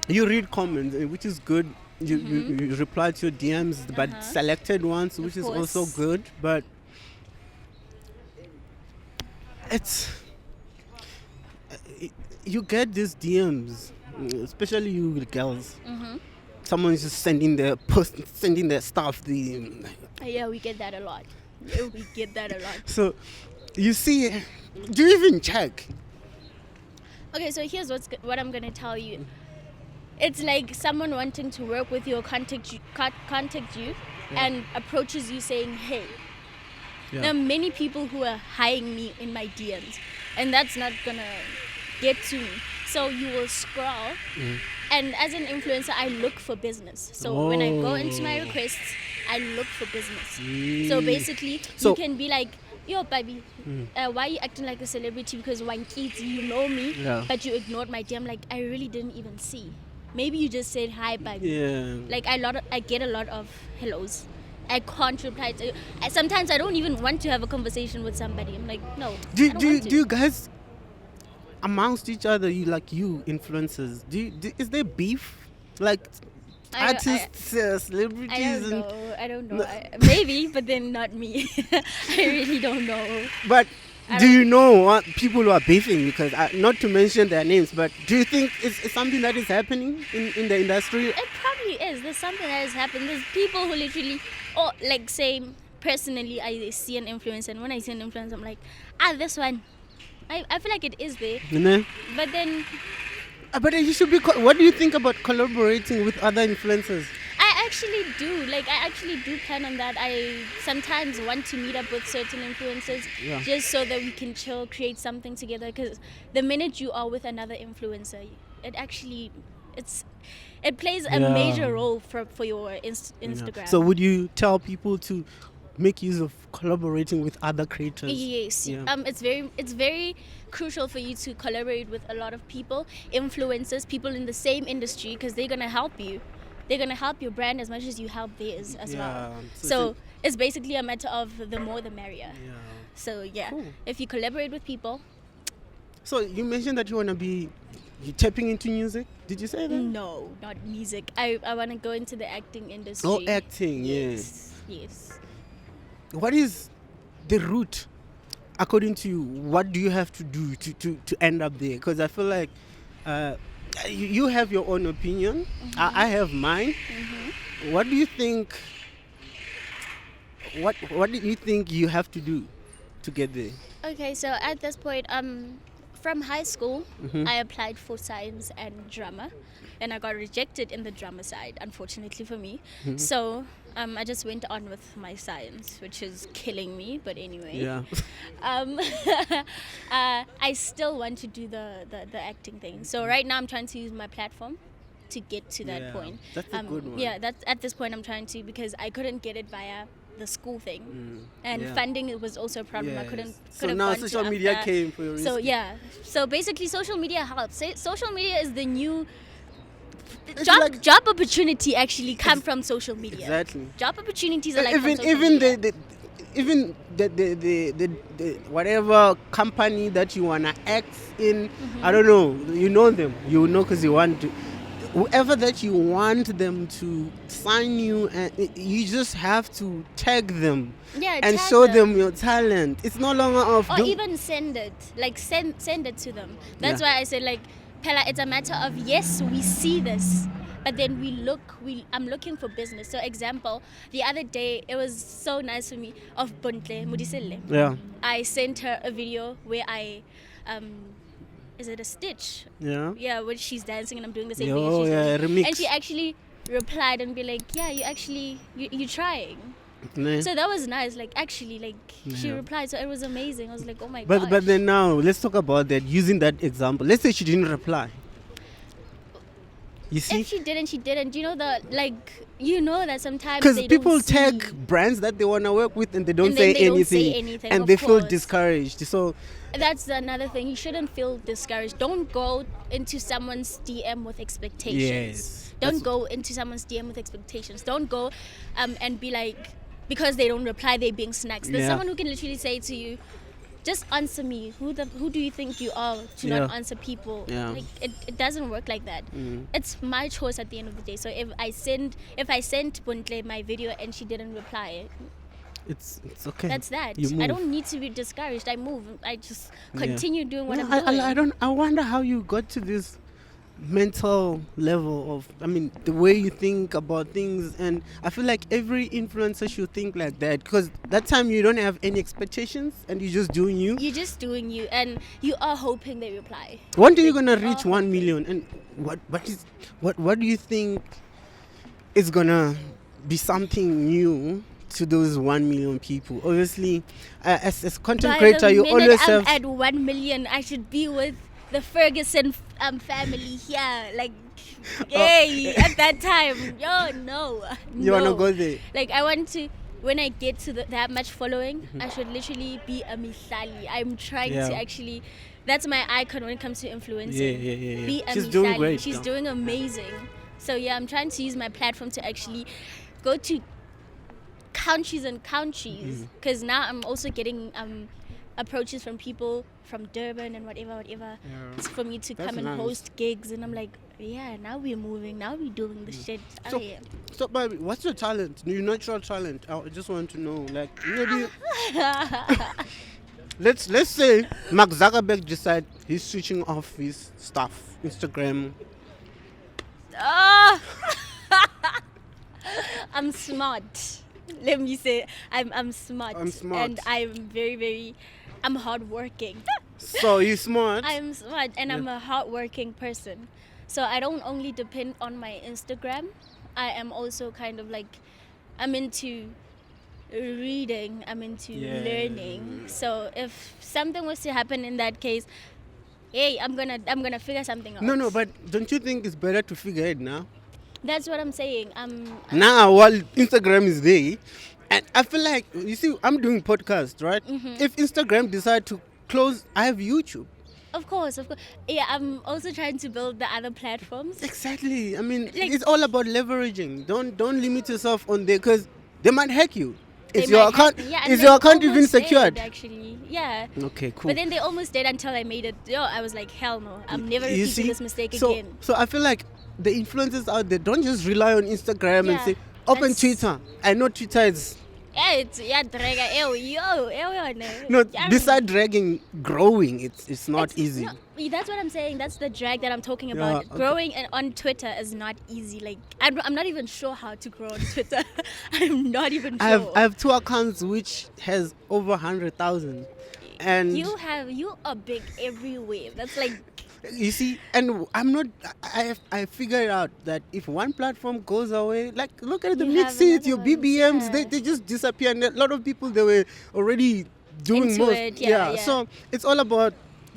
You read comments, which is good. You reply to your DMs, but selected ones, which is also course. good. But it's you get these DMs, especially you girls. Someone's just sending their post, sending their stuff. Yeah, we get that a lot. So you see, do you even check? Okay, so here's what I'm gonna tell you. It's like someone wanting to work with you or contact you and approaches you saying, hey. Yeah. There are many people who are hiring me in my DMs, and that's not gonna get to me. So you will scroll, and as an influencer, I look for business. So when I go into my requests, I look for business. So basically, you can be like, yo, baby, why are you acting like a celebrity? Because one kid, you know me, but you ignored my DM. Like, I really didn't even see. Maybe you just said hi, baby. Yeah. Like, I get a lot of hellos. I can't reply to. Sometimes I don't even want to have a conversation with somebody. I'm like, no. Do I don't want to. you guys amongst each other, you influencers? Is there beef? Like artists, celebrities? I don't know. Maybe, but then not me. I really don't know. But do you know what people who are beefing? Because not to mention their names, but do you think it's something that is happening in the industry? It probably is. There's something that has happened. There's people who literally, or like say, personally, I see an influencer, and when I see an influencer, I'm like, this one. I feel like it is there. No? But then, But you should be. What do you think about collaborating with other influencers? I actually do. Like, I actually do plan on that. I sometimes want to meet up with certain influencers just so that we can chill, create something together. Because the minute you are with another influencer, it plays a major role for your Instagram. Yeah. So would you tell people to make use of collaborating with other creators? Yes. Yeah. It's very crucial for you to collaborate with a lot of people, influencers, people in the same industry, because they're gonna help you. they're gonna help your brand as much as you help theirs as well. Yeah, So it's basically a matter of the more the merrier. Yeah. So yeah, Cool. if you collaborate with people, So you mentioned that you want to be tapping into music. Did you say that? no, not music. I want to go into the acting industry. Oh, acting. Yes. Yes. What is the route, according to you? What do you have to do to end up there? Because I feel like you have your own opinion. I have mine. What do you think? What do you think you have to do to get there? Okay, so at this point, from high school, I applied for science and drama, and I got rejected in the drama side, unfortunately for me. So I just went on with my science, which is killing me. But anyway, Yeah. I still want to do the acting thing. So right now, I'm trying to use my platform to get to that Yeah, point. that's a good one. Yeah, that's at this point I'm trying to, because I couldn't get it via the school thing, and yeah. funding it was also a problem. I Yes. couldn't. So have now gone to social media AFDA. came for your So rescue. yeah, so basically social media helps. Social media is the new It's job. like- Job opportunity actually come from social media. Exactly. Job opportunities are like even from social even media. the whatever company that you wanna act in, I don't know, you know them, you know, because you want to. Whoever that you want them to sign you, and you just have to tag them Yeah, and tag show them. them your talent. It's no longer of Or don't- even send it, like send it to them. That's Yeah. why I said, like, Pella, it's a matter of, yes, we see this, but then I'm looking for business. So example, the other day, it was so nice for me, of Buntle Mudisele. Yeah, I sent her a video where is it a stitch? yeah. Yeah, when she's dancing and I'm doing the same Yo, thing as she's yeah, doing. remix. And she actually replied and be like, yeah, you're trying. Nah. So that was nice. Like, actually, like, she Yeah. replied. So it was amazing. I was like, oh my But gosh. then now let's talk about that. Using that example, let's say she didn't reply. You see, If she didn't, she didn't. You know that sometimes because they people don't see. tag brands that they want to work with and they don't And say then they don't anything, say anything, and of they feel course. discouraged. So That's another thing. You shouldn't feel discouraged. Don't go into someone's DM with expectations. Yes, Don't that's- go into someone's DM with expectations. Don't go and be like, because they don't reply, they're being snacks. There's Yeah. someone who can literally say to you, just answer me. Who do you think you are to not Yeah. answer people? Yeah. Like, it doesn't work like that. It's my choice at the end of the day. So if I sent Buntle my video and she didn't reply, it's okay. that's that. You I move. don't need to be discouraged. I move. I just Yeah. continue doing what No, I'm doing. I don't. I wonder how you got to this mental level of. I mean, the way you think about things, and I feel like every influencer should think like that, because that time you don't have any expectations and you're just doing you. You're just doing you, and you are hoping they reply. One day you're Like, gonna you reach are 1 hoping. million, and what do you think is gonna be something new to those 1 million people? Obviously, as content By creator, the you minute always I'm have. at 1 million, I should be with the Ferguson family here. Like, yay! At that time, no. You wanna no. go there? Like, I want to. When I get to that much following, I should literally be a Mihlali. I'm trying Yeah. to actually. That's my icon when it comes to influencing. Yeah. Be a She's doing Mihlali. great. She's though. doing amazing. So yeah, I'm trying to use my platform to actually go to countries and countries, because now I'm also getting approaches from people from Durban and whatever it's for me to That's come and nice. host gigs, and I'm like, yeah, now we're moving, now we're doing the shit. So- Oh, yeah. So, baby, what's your talent? Your natural talent? I just want to know. Like, maybe. let's say Mark Zuckerberg decide he's switching off his stuff, Instagram. Ah! I'm smart. Let me say, I'm smart. I'm smart. And I'm very I'm hardworking. So he's smart. I'm smart, and I'm a hardworking person. So I don't only depend on my Instagram. I am also kind of like, I'm into reading, I'm into Yeah. learning. So if something was to happen in that case, hey, I'm gonna figure something out. No, but don't you think it's better to figure it now? That's what I'm saying. Now, while Instagram is there, and I feel like, you see, I'm doing podcasts, right? Mm-hmm. If Instagram decide to close, I have YouTube. Of course. Yeah, I'm also trying to build the other platforms. Exactly. I mean, Like- it's all about leveraging. Don't limit yourself on there because they might hack you. They Is your might hack account me. Yeah, and is they your account even almost did, secured? actually, yeah. Okay, cool. But then they almost did until I made it. I was like, hell no, I'm never You repeating see? this mistake so, again. So I feel like the influencers out there don't just rely on Instagram and Yeah, say open that's- Twitter. I know Twitter is no. Beside dragging, growing, it's not easy. No, that's what I'm saying. That's the drag that I'm talking Yeah, about. okay. Growing on Twitter is not easy. Like I'm not even sure how to grow on Twitter. I'm not even sure. I have 2 accounts which has over 100,000, and You are big everywhere. That's like you see, and I'm not. I figured out that if one platform goes away, like look at the You mix have it, your another ones, BBMs, yeah. they just disappear, and a lot of people they were already doing Into most. it, yeah. So it's all about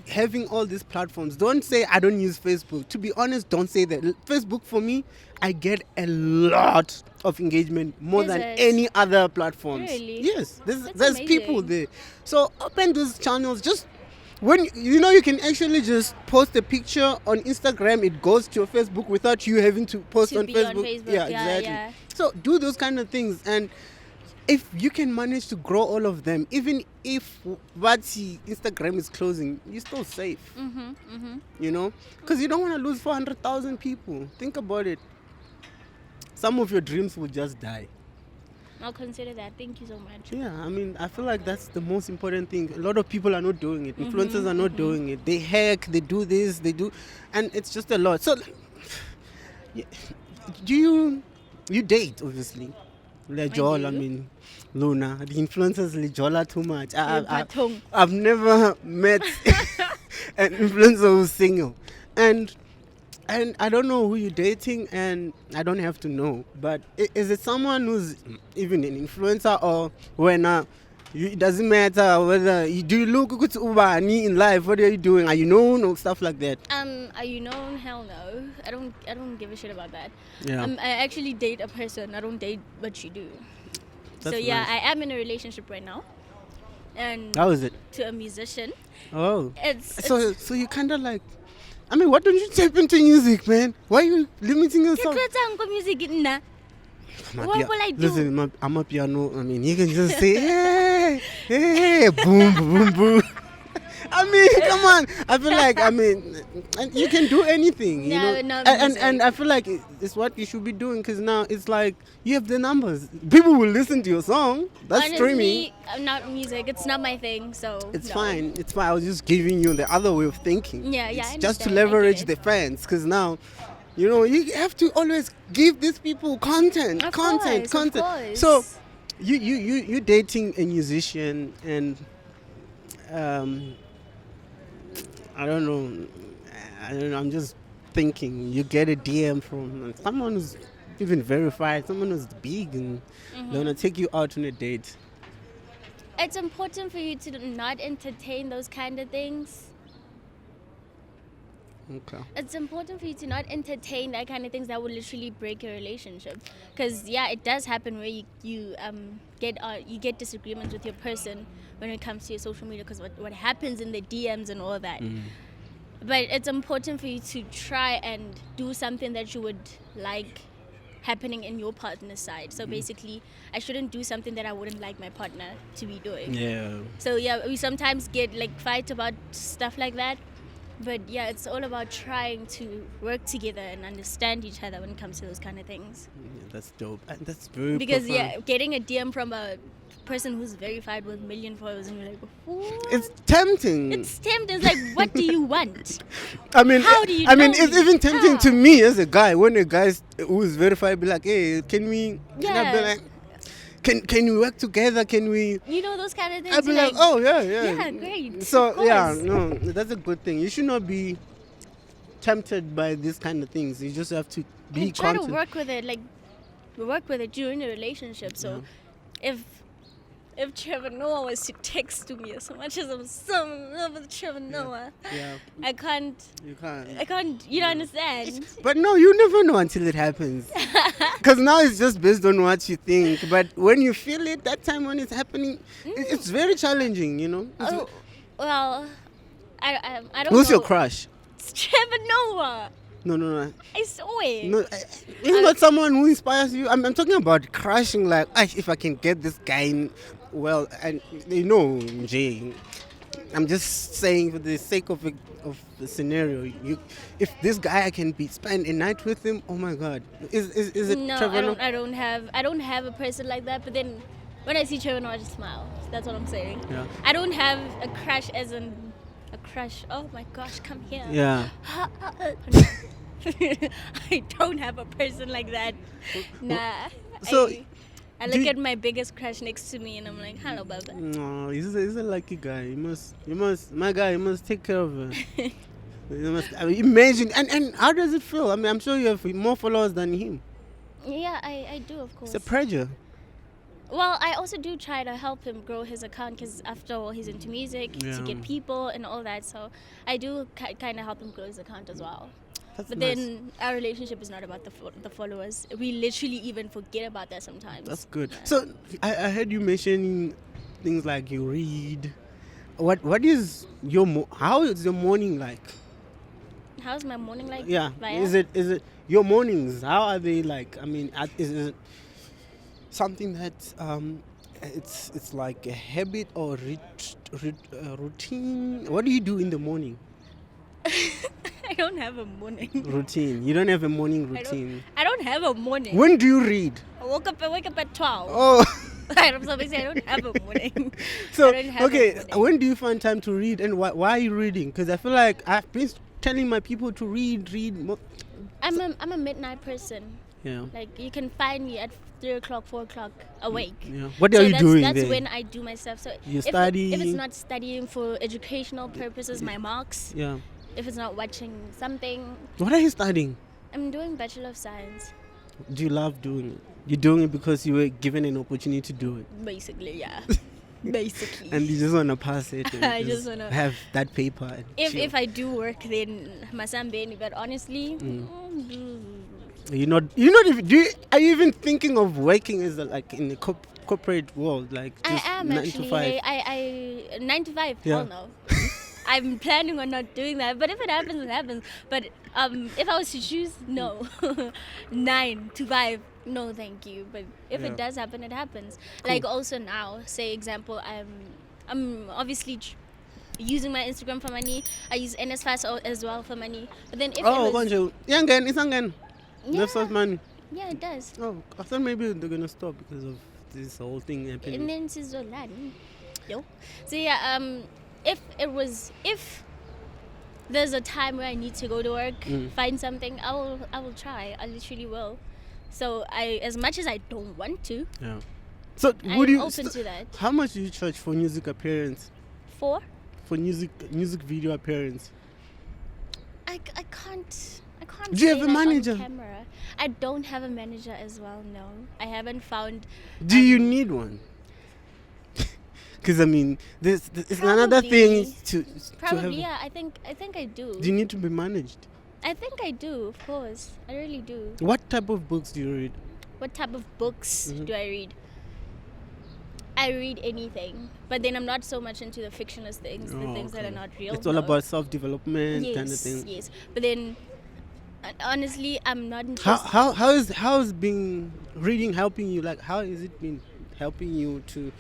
having all these platforms. Don't say I don't use Facebook. To be honest, don't say that. Facebook for me, I get a lot of engagement more Is than it? any other platforms. Really? Yes, That's there's people amazing. there. So open those channels. Just when you can actually just post a picture on Instagram, it goes to your Facebook without you having to post To on be Facebook. on Facebook, Yeah, yeah, exactly. yeah. So do those kind of things, and if you can manage to grow all of them, even if Instagram is closing, you're still safe. You know, because you don't want to lose 400,000 people. Think about it. Some of your dreams will just die. I'll consider that. Thank you so much. Yeah, I mean, I feel like that's the most important thing. A lot of people are not doing it. Influencers are not doing it. They hack, they do this, they do, and it's just a lot. So, do you date, obviously? Lejol, I do. mean, Luna. The influencers Lejola too much. Bathong. I've never met an influencer who's single, and I don't know who you're dating, and I don't have to know. But is it someone who's even an influencer, or when it doesn't matter whether do you look good in life? What are you doing? Are you known or stuff like that? Are you known? Hell no. I don't give a shit about that. Yeah. I actually date a person. I don't date what you do. That's so yeah, nice. I am in a relationship right now, and How is it? to a musician. Oh, It's so you kind of like. I mean, why don't you tap into music, man? Why are you limiting yourself? music nna. I'm What will I do? Listen, I'm a piano. I mean, you can just say, hey, hey, boom, boom, boom. I mean, come on. I feel like, and you can do anything, you No, know. no And I feel like it's what you should be doing, because now it's like you have the numbers. People will listen to your song. That's Honestly, streaming. I'm not music. It's not my thing. So It's no. fine. It's fine. I was just giving you the other way of thinking. Yeah, yeah, It's I just to understand. I get leverage it. the fans, because now, you know, you have to always give these people content. Of course. So, you dating a musician, and I don't know. I'm just thinking. You get a DM from someone who's even verified, someone who's big, and they wanna take you out on a date. It's important for you to not entertain those kind of things. Okay. It's important for you to not entertain that kind of things that will literally break your relationship. Because yeah, it does happen where you get disagreements with your person when it comes to your social media, because what happens in the DMs and all that. But it's important for you to try and do something that you would like happening in your partner's side. So basically, I shouldn't do something that I wouldn't like my partner to be doing. Yeah. So yeah, we sometimes get like fight about stuff like that. But yeah, it's all about trying to work together and understand each other when it comes to those kind of things. Yeah, that's dope. And that's very Because profound. yeah, getting a DM from a person who's verified with 1 million followers, and you're like, what? It's tempting. It's tempting. It's like, what do you want? I mean, How do you I mean, know it's me? even tempting How? to me as a guy. When a guy who is verified be like, hey, can we? Yeah. And I'd be like, can we work together? Can we? You know, those kind of things. I'd be you're like, oh yeah. yeah, great. So of yeah, course. no, that's a good thing. You should not be tempted by these kind of things. You just have to be And try to content. work with it during the relationship. So if Trevor Noah was to text to me as much as I'm so in love with Trevor Noah, Yeah, I can't, you can't. you don't understand. But no, you never know until it happens. Because now it's just based on what you think. But when you feel it, that time when it's happening, it's very challenging, you know. It's Oh, well, I don't Who's know. your crush? It's Trevor Noah. No. I swear. No, isn't that someone who inspires you? I'm talking about crushing, like, if I can get this guy in, well, and Jay, I'm just saying for the sake of the scenario, if this guy I can spend a night with him, oh my God, is it No, Trevor Noah? I don't have a person like that. But then when I see Trevor Noah, I just smile. That's what I'm saying. Yeah. I don't have a crush as in a crush. Oh my gosh, come here. Yeah. I don't have a person like that. Nah. So, I look at my biggest crush next to me and I'm like, hello, Baba. No, he's a lucky guy. You must take care of her. You must imagine. And how does it feel? I mean, I'm sure you have more followers than him. Yeah, I do, of course. It's a pressure. Well, I also do try to help him grow his account because after all, he's into music, to get people and all that. So I do kind of help him grow his account as well. That's But nice. then our relationship is not about the followers. We literally even forget about that sometimes. That's good. Yeah. So I heard you mentioning things like you read. What is how is your morning like? How's my morning like? Yeah. Via? Is it your mornings? How are they like? I mean, is it something that it's like a habit or routine? What do you do in the morning? I don't have a morning. Routine. You don't have a morning routine. I don't have a morning. When do you read? I wake up at 12. Oh. I'm so busy, I don't have a morning. So, I don't have a okay, morning. when do you find time to read and why are you reading? Because I feel like I've been telling my people to read. I'm a midnight person. Yeah. Like, you can find me at 3 o'clock, 4 o'clock awake. Yeah. What are you doing That's then? when I do my stuff. So You if study? it's not studying for educational purposes, my marks. Yeah. If it's not watching something, What are you studying? I'm doing Bachelor of Science. Do you love doing it? You're doing it because you were given an opportunity to do it. Basically, yeah. Basically. And you just want to pass it. And I just wanna- have that paper. And chill. If I do work, then Masambeni. But honestly, You're not even, are you even thinking of working as like in the corporate world, like I just am 9 actually. to 5? I 9 to 5. Yeah. Hell no. I'm planning on not doing that. But if it happens, it happens. But if I was to choose, no. 9 to 5. No, thank you. But if Yeah. it does happen, it happens. Cool. Like also now, say example, I'm obviously using my Instagram for money. I use NSFAS as well for money. But then if Oh, it was, Gonjo. Yeah, again, it's again. Yeah. Left source money. yeah, it does. Oh, I thought maybe they're gonna stop because of this whole thing And happening. then she's so loud. Yo. So yeah, if there's a time where I need to go to work, find something, I will try. I literally will. So as much as I don't want to, Yeah. So I'm would you? open to that. How much do you charge for music appearance? For For music video appearance? I can't. Do you say have a that on manager? camera. I don't have a manager as well. No, I haven't found. Do you need one? Because I mean, this is another Probably. thing to Probably, have. yeah. I think I do. Do you need to be managed? I think I do. Of course, I really do. What type of books do you read? What type of books do I read? I read anything, but then I'm not so much into the fictionless things, the things that are not real. It's all no. about self-development kind of Yes, thing. yes. But then, honestly, I'm not interested. How is being reading helping you? Like, how has it been helping you to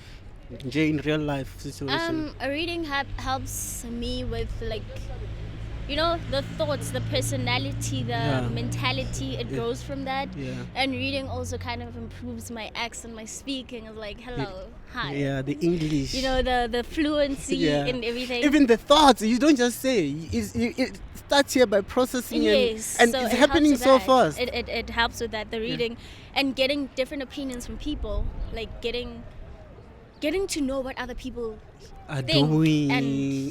in real life situation? Reading helps me with the thoughts, the personality, the mentality. It grows from that. Yeah. And reading also kind of improves my accent, my speaking. It's like, hello, hi. Yeah, the English. The fluency and everything. Even the thoughts, you don't just say. It starts here by processing Yes, and so it's it happening helps so with that. fast. It helps with that, the reading, and getting different opinions from people, like getting to know what other people Are think doing. and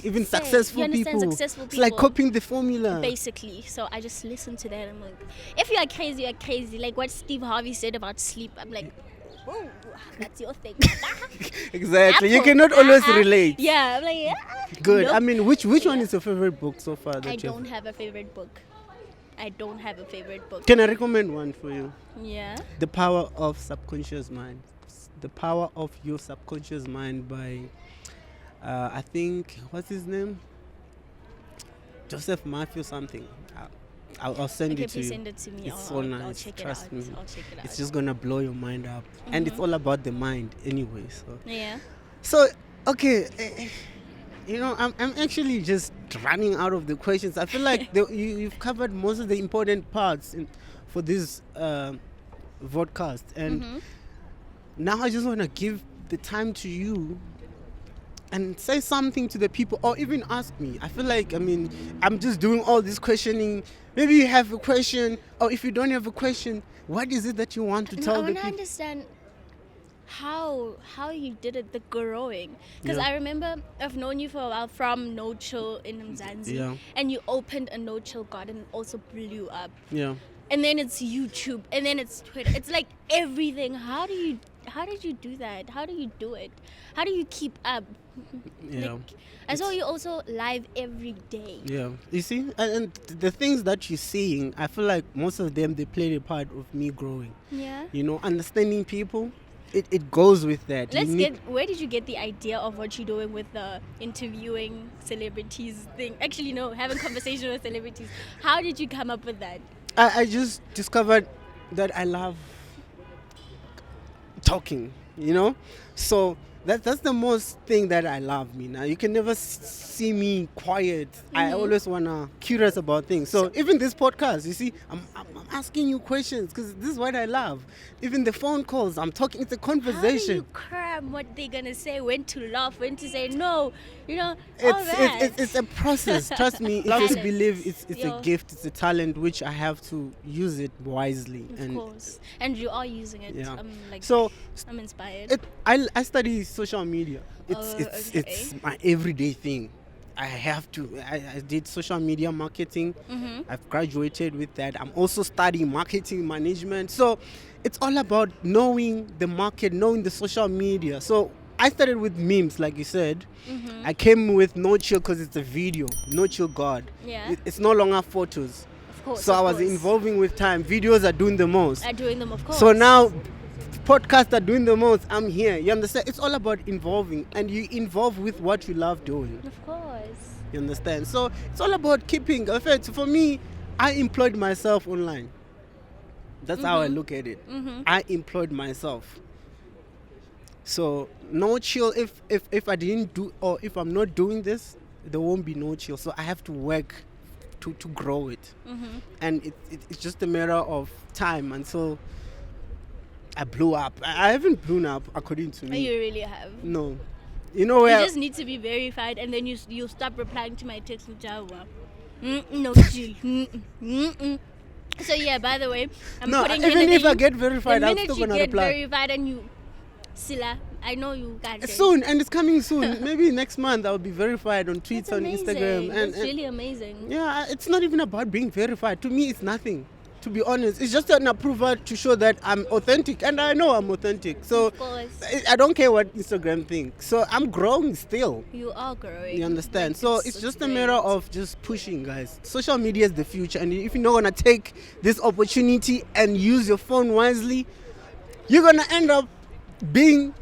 Even say. successful You understand people. successful It's like people. copying the formula. basically. So I just listen to that. I'm like, if you are crazy, you're crazy. Like what Steve Harvey said about sleep. I'm like, whoa, that's your thing. Exactly. You Apple. cannot always relate. Yeah, I'm like, Good. Nope. I mean, which one Yeah. is your favorite book so far? That I you've- don't have a favorite book. I don't have a favorite book. Can I recommend one for you? Yeah. The Power of Subconscious Mind. The Power of Your Subconscious Mind by, I think, what's his name? Joseph Matthew something. I'll send Okay, it to please you. send it to me. It's so nice. I'll check Trust it out. me. I'll check it out. It's just gonna blow your mind up, and it's all about the mind anyway. So, Yeah. so okay, I'm actually just running out of the questions. I feel like you've covered most of the important parts for this podcast, and now I just want to give the time to you and say something to the people, or even ask me. I feel like, I'm just doing all this questioning. Maybe you have a question, or if you don't have a question, what is it that you want to tell I the want to people? understand how you did it, the growing. Because Yeah. I remember I've known you for a while from No Chill in Mthande. Yeah. And you opened a No Chill garden and also blew up. Yeah. And then it's YouTube, and then it's Twitter. It's like everything. How did you do that? How do you do it? How do you keep up? Yeah. Like, I saw you also live every day. Yeah, you see, and the things that you're seeing, I feel like most of them, they played a part of me growing. Yeah. Understanding people, it goes with that. Where did you get the idea of what you're doing with the interviewing celebrities thing? Actually, no, having conversation with celebrities. How did you come up with that? I just discovered that I love talking, so that's the most thing that I love. Me now, you can never see me quiet. I always wanna curious about things. So even this podcast, you see, I'm asking you questions because this is what I love. Even the phone calls, I'm talking. It's a How do conversation. you cram what they're gonna say? When to laugh? When to say no? All that. It's a process. Trust me. If you Talent. believe it's a Yo. gift, it's a talent which I have to use it wisely. Of And course, and you are using it. Yeah. So So I'm inspired. I study social media. Oh, It's okay. my everyday thing. I have to. I did social media marketing. I've graduated with that. I'm also studying marketing management. So it's all about knowing the market, knowing the social media. So I started with memes, like you said. I came with No Chill because it's a video. No Chill God. Yeah. It's no longer photos. Of course. So of I was course. involving with time. Videos are doing the most. Are doing them, of course. So now podcasts are doing the most. I'm here. You understand? It's all about involving, and you involve with what you love doing. Of course. You understand? So it's all about keeping. In fact, for me, I employed myself online. That's how I look at it. I employed myself. So No Chill. If I didn't do, or if I'm not doing this, there won't be No Chill. So I have to work to grow it. And it's just a matter of time until I blew up. I haven't blown up, according to me. You really have. No. You know where? You just need to be verified, and then you stop replying to my text. No chill. So yeah, by the way, I'm No, putting in even the if I name. get verified, the I'm minute still you gonna get reply. verified and you, Sila, I know you got it. Soon, and it's coming soon. Maybe next month I'll be verified on That's Twitter, on amazing. Instagram, That's really amazing. yeah, it's not even about being verified. To me, it's nothing. To be honest, it's just an approval to show that I'm authentic, and I know I'm authentic. So Of course. I don't care what Instagram thinks. So I'm growing still. You are growing. You understand? Like, So it's just a matter great. of just pushing, guys. Social media is the future, and if you're not gonna take this opportunity and use your phone wisely, you're gonna end up being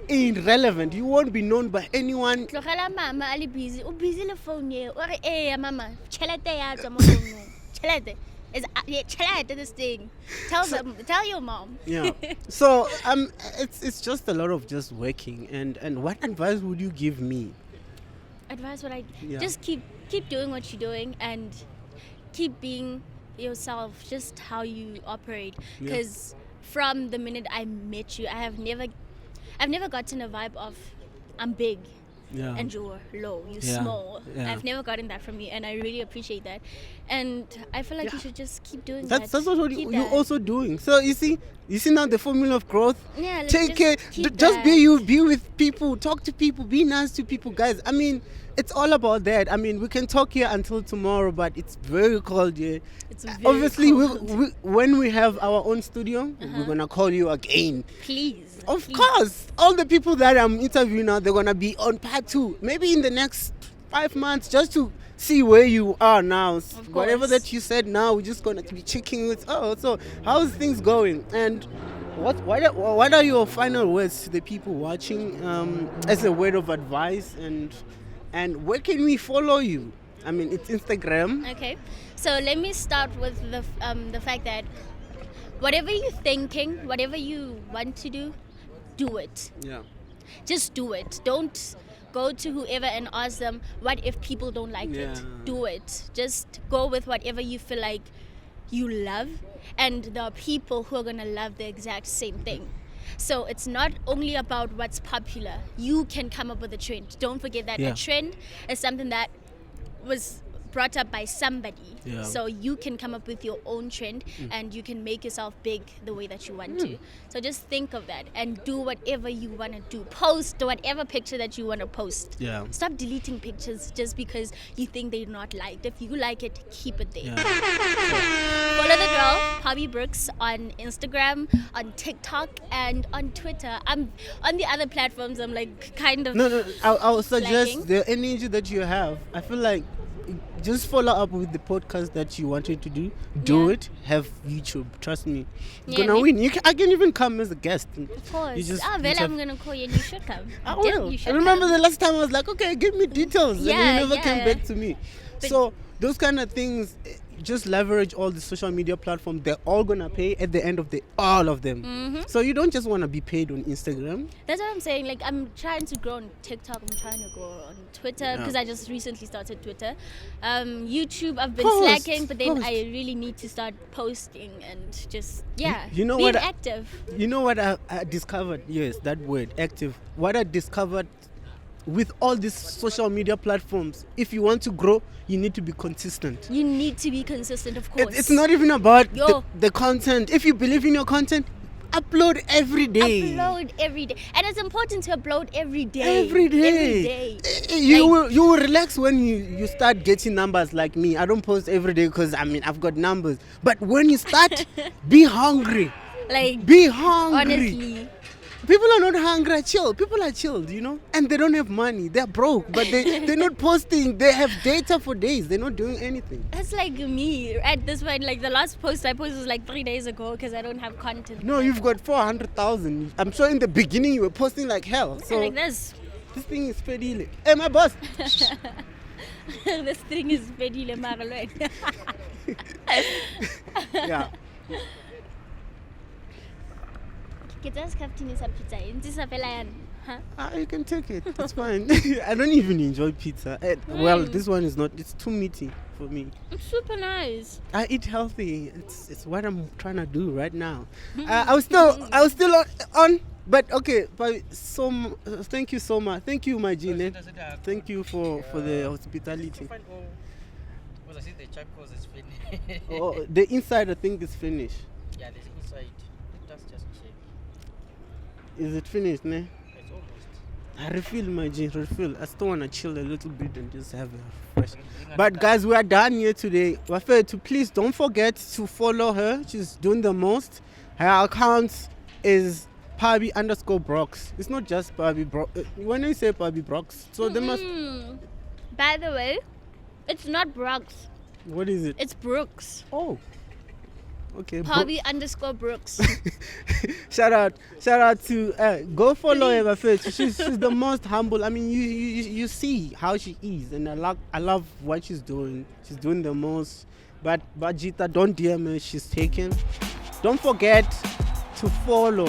irrelevant. You won't be known by anyone. Tlogela mama ali busy. O busy le phone ye. O re eh mama, chelete ya tswa mo phone. Chelete. Chelete this thing. Tell your mom. Yeah. So it's just a lot of just working. And what advice would you give me? Advice what I Yeah. just keep doing what you're doing and keep being yourself, just how you operate. Yeah. Because from the minute I met you, I've never gotten a vibe of I'm big Yeah. and you're low, you're Yeah. small. Yeah. I've never gotten that from you, and I really appreciate that. And I feel like Yeah. you should just keep doing That's that. what Keep you're that. also doing. So you see now the formula of growth. Yeah, let's Take it. keep Just that. be you. Be with people. Talk to people. Be nice to people, guys. I mean, it's all about that. I mean, we can talk here until tomorrow, but it's very cold here. It's very Obviously, cold. when we have our own studio, we're gonna call you again. Please. Of please. course, all the people that I'm interviewing now, they're gonna be on part 2, maybe in the next 5 months, just to see where you are now. Whatever course. that you said now, we're just gonna be checking with. Oh, so how's things going? And what are your final words to the people watching, as a word of advice? And where can we follow you? I mean, it's Instagram. Okay, so let me start with the fact that whatever you're thinking, whatever you want to do it. Yeah. Just do it. Don't go to whoever and ask them, what if people don't like it? Yeah. Do it. Just go with whatever you feel like you love, and there are people who are going to love the exact same thing. So it's not only about what's popular. You can come up with a trend. Don't forget that Yeah. a trend is something that was brought up by somebody. Yeah. So you can come up with your own trend and you can make yourself big the way that you want to. So just think of that and do whatever you want to do. Post whatever picture that you want to post. Yeah. Stop deleting pictures just because you think they're not liked. If you like it, keep it there. Yeah. Follow the girl, Pabi Brooks, on Instagram, on TikTok, and on Twitter. I'm on the other platforms. I'm like kind of No, I would suggest slacking. the energy that you have. I feel like just follow up with the podcast that you wanted to do. Do Yeah. it. Have YouTube. Trust me. You're Yeah, gonna me- win. I can even come as a guest. Of course. You just- Well, you I'm have- gonna call you and you should come. I Yeah, will. you I should remember come. the last time I was like, okay, give me details. And Yeah, you never yeah. came back to me. But- So those kind of things, just leverage all the social media platforms. They're all gonna pay at the end of the all of them. Mm-hmm. So you don't just want to be paid on Instagram. That's what I'm saying. Like, I'm trying to grow on TikTok. I'm trying to grow on Twitter Yeah. because I just recently started Twitter. YouTube, I've been Post, slacking, but then post. I really need to start posting and just you know being what active. You know what I discovered? Yes, that word, active. What I discovered with all these social media platforms, if you want to grow, you need to be consistent. You need to be consistent, of course. It's not even about Yo. the content. If you believe in your content, upload every day. Upload every day, and it's important to upload every day. Every day. Every day. You Like- will relax when you start getting numbers like me. I don't post every day because I mean I've got numbers. But when you start, be hungry. Like, Be hungry. honestly. People are not hungry, chill. People are chilled, you know, and they don't have money. They're broke, but they're not posting. They have data for days. They're not doing anything. That's like me at this point. Like, the last post I posted was like 3 days ago because I don't have content. No, you've got 400,000. I'm sure in the beginning you were posting like hell. So like this. this thing is pedile. Hey, my boss. This thing is very maralwen. Yeah. Ke tsaya scaftini sa pizza e ntse sa fela yana. Huh? You can take it. It's fine. I don't even enjoy pizza. Well, this one is not. It's too meaty for me. It's super nice. I eat healthy. It's what I'm trying to do right now. I was still on. But okay, but thank you so much. Thank you, my Gene. Thank you for the hospitality. Because I see the charcoal is finished. Oh, the inside I think is finished. Yeah, this inside. Let us just check. Is it finished, ne? It's almost. I refill, my G, refill. I still want to chill a little bit and just have a fresh. But guys, we are done here today. Wafe, to please don't forget to follow her. She's doing the most. Her account is Pabi_Brooks. It's not just Pabi Brooks. When I say Pabi Brooks, so they must. By the way, it's not Brooks. What is it? It's Brooks. Oh. Okay. Pabi_Brooks. Shout out to go follow her. Wafe. She's the most humble. I mean, you see how she is, and I love what she's doing. She's doing the most. But Jita, don't DM her. She's taken. Don't forget to follow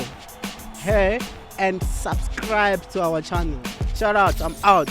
her and subscribe to our channel. Shout out. I'm out.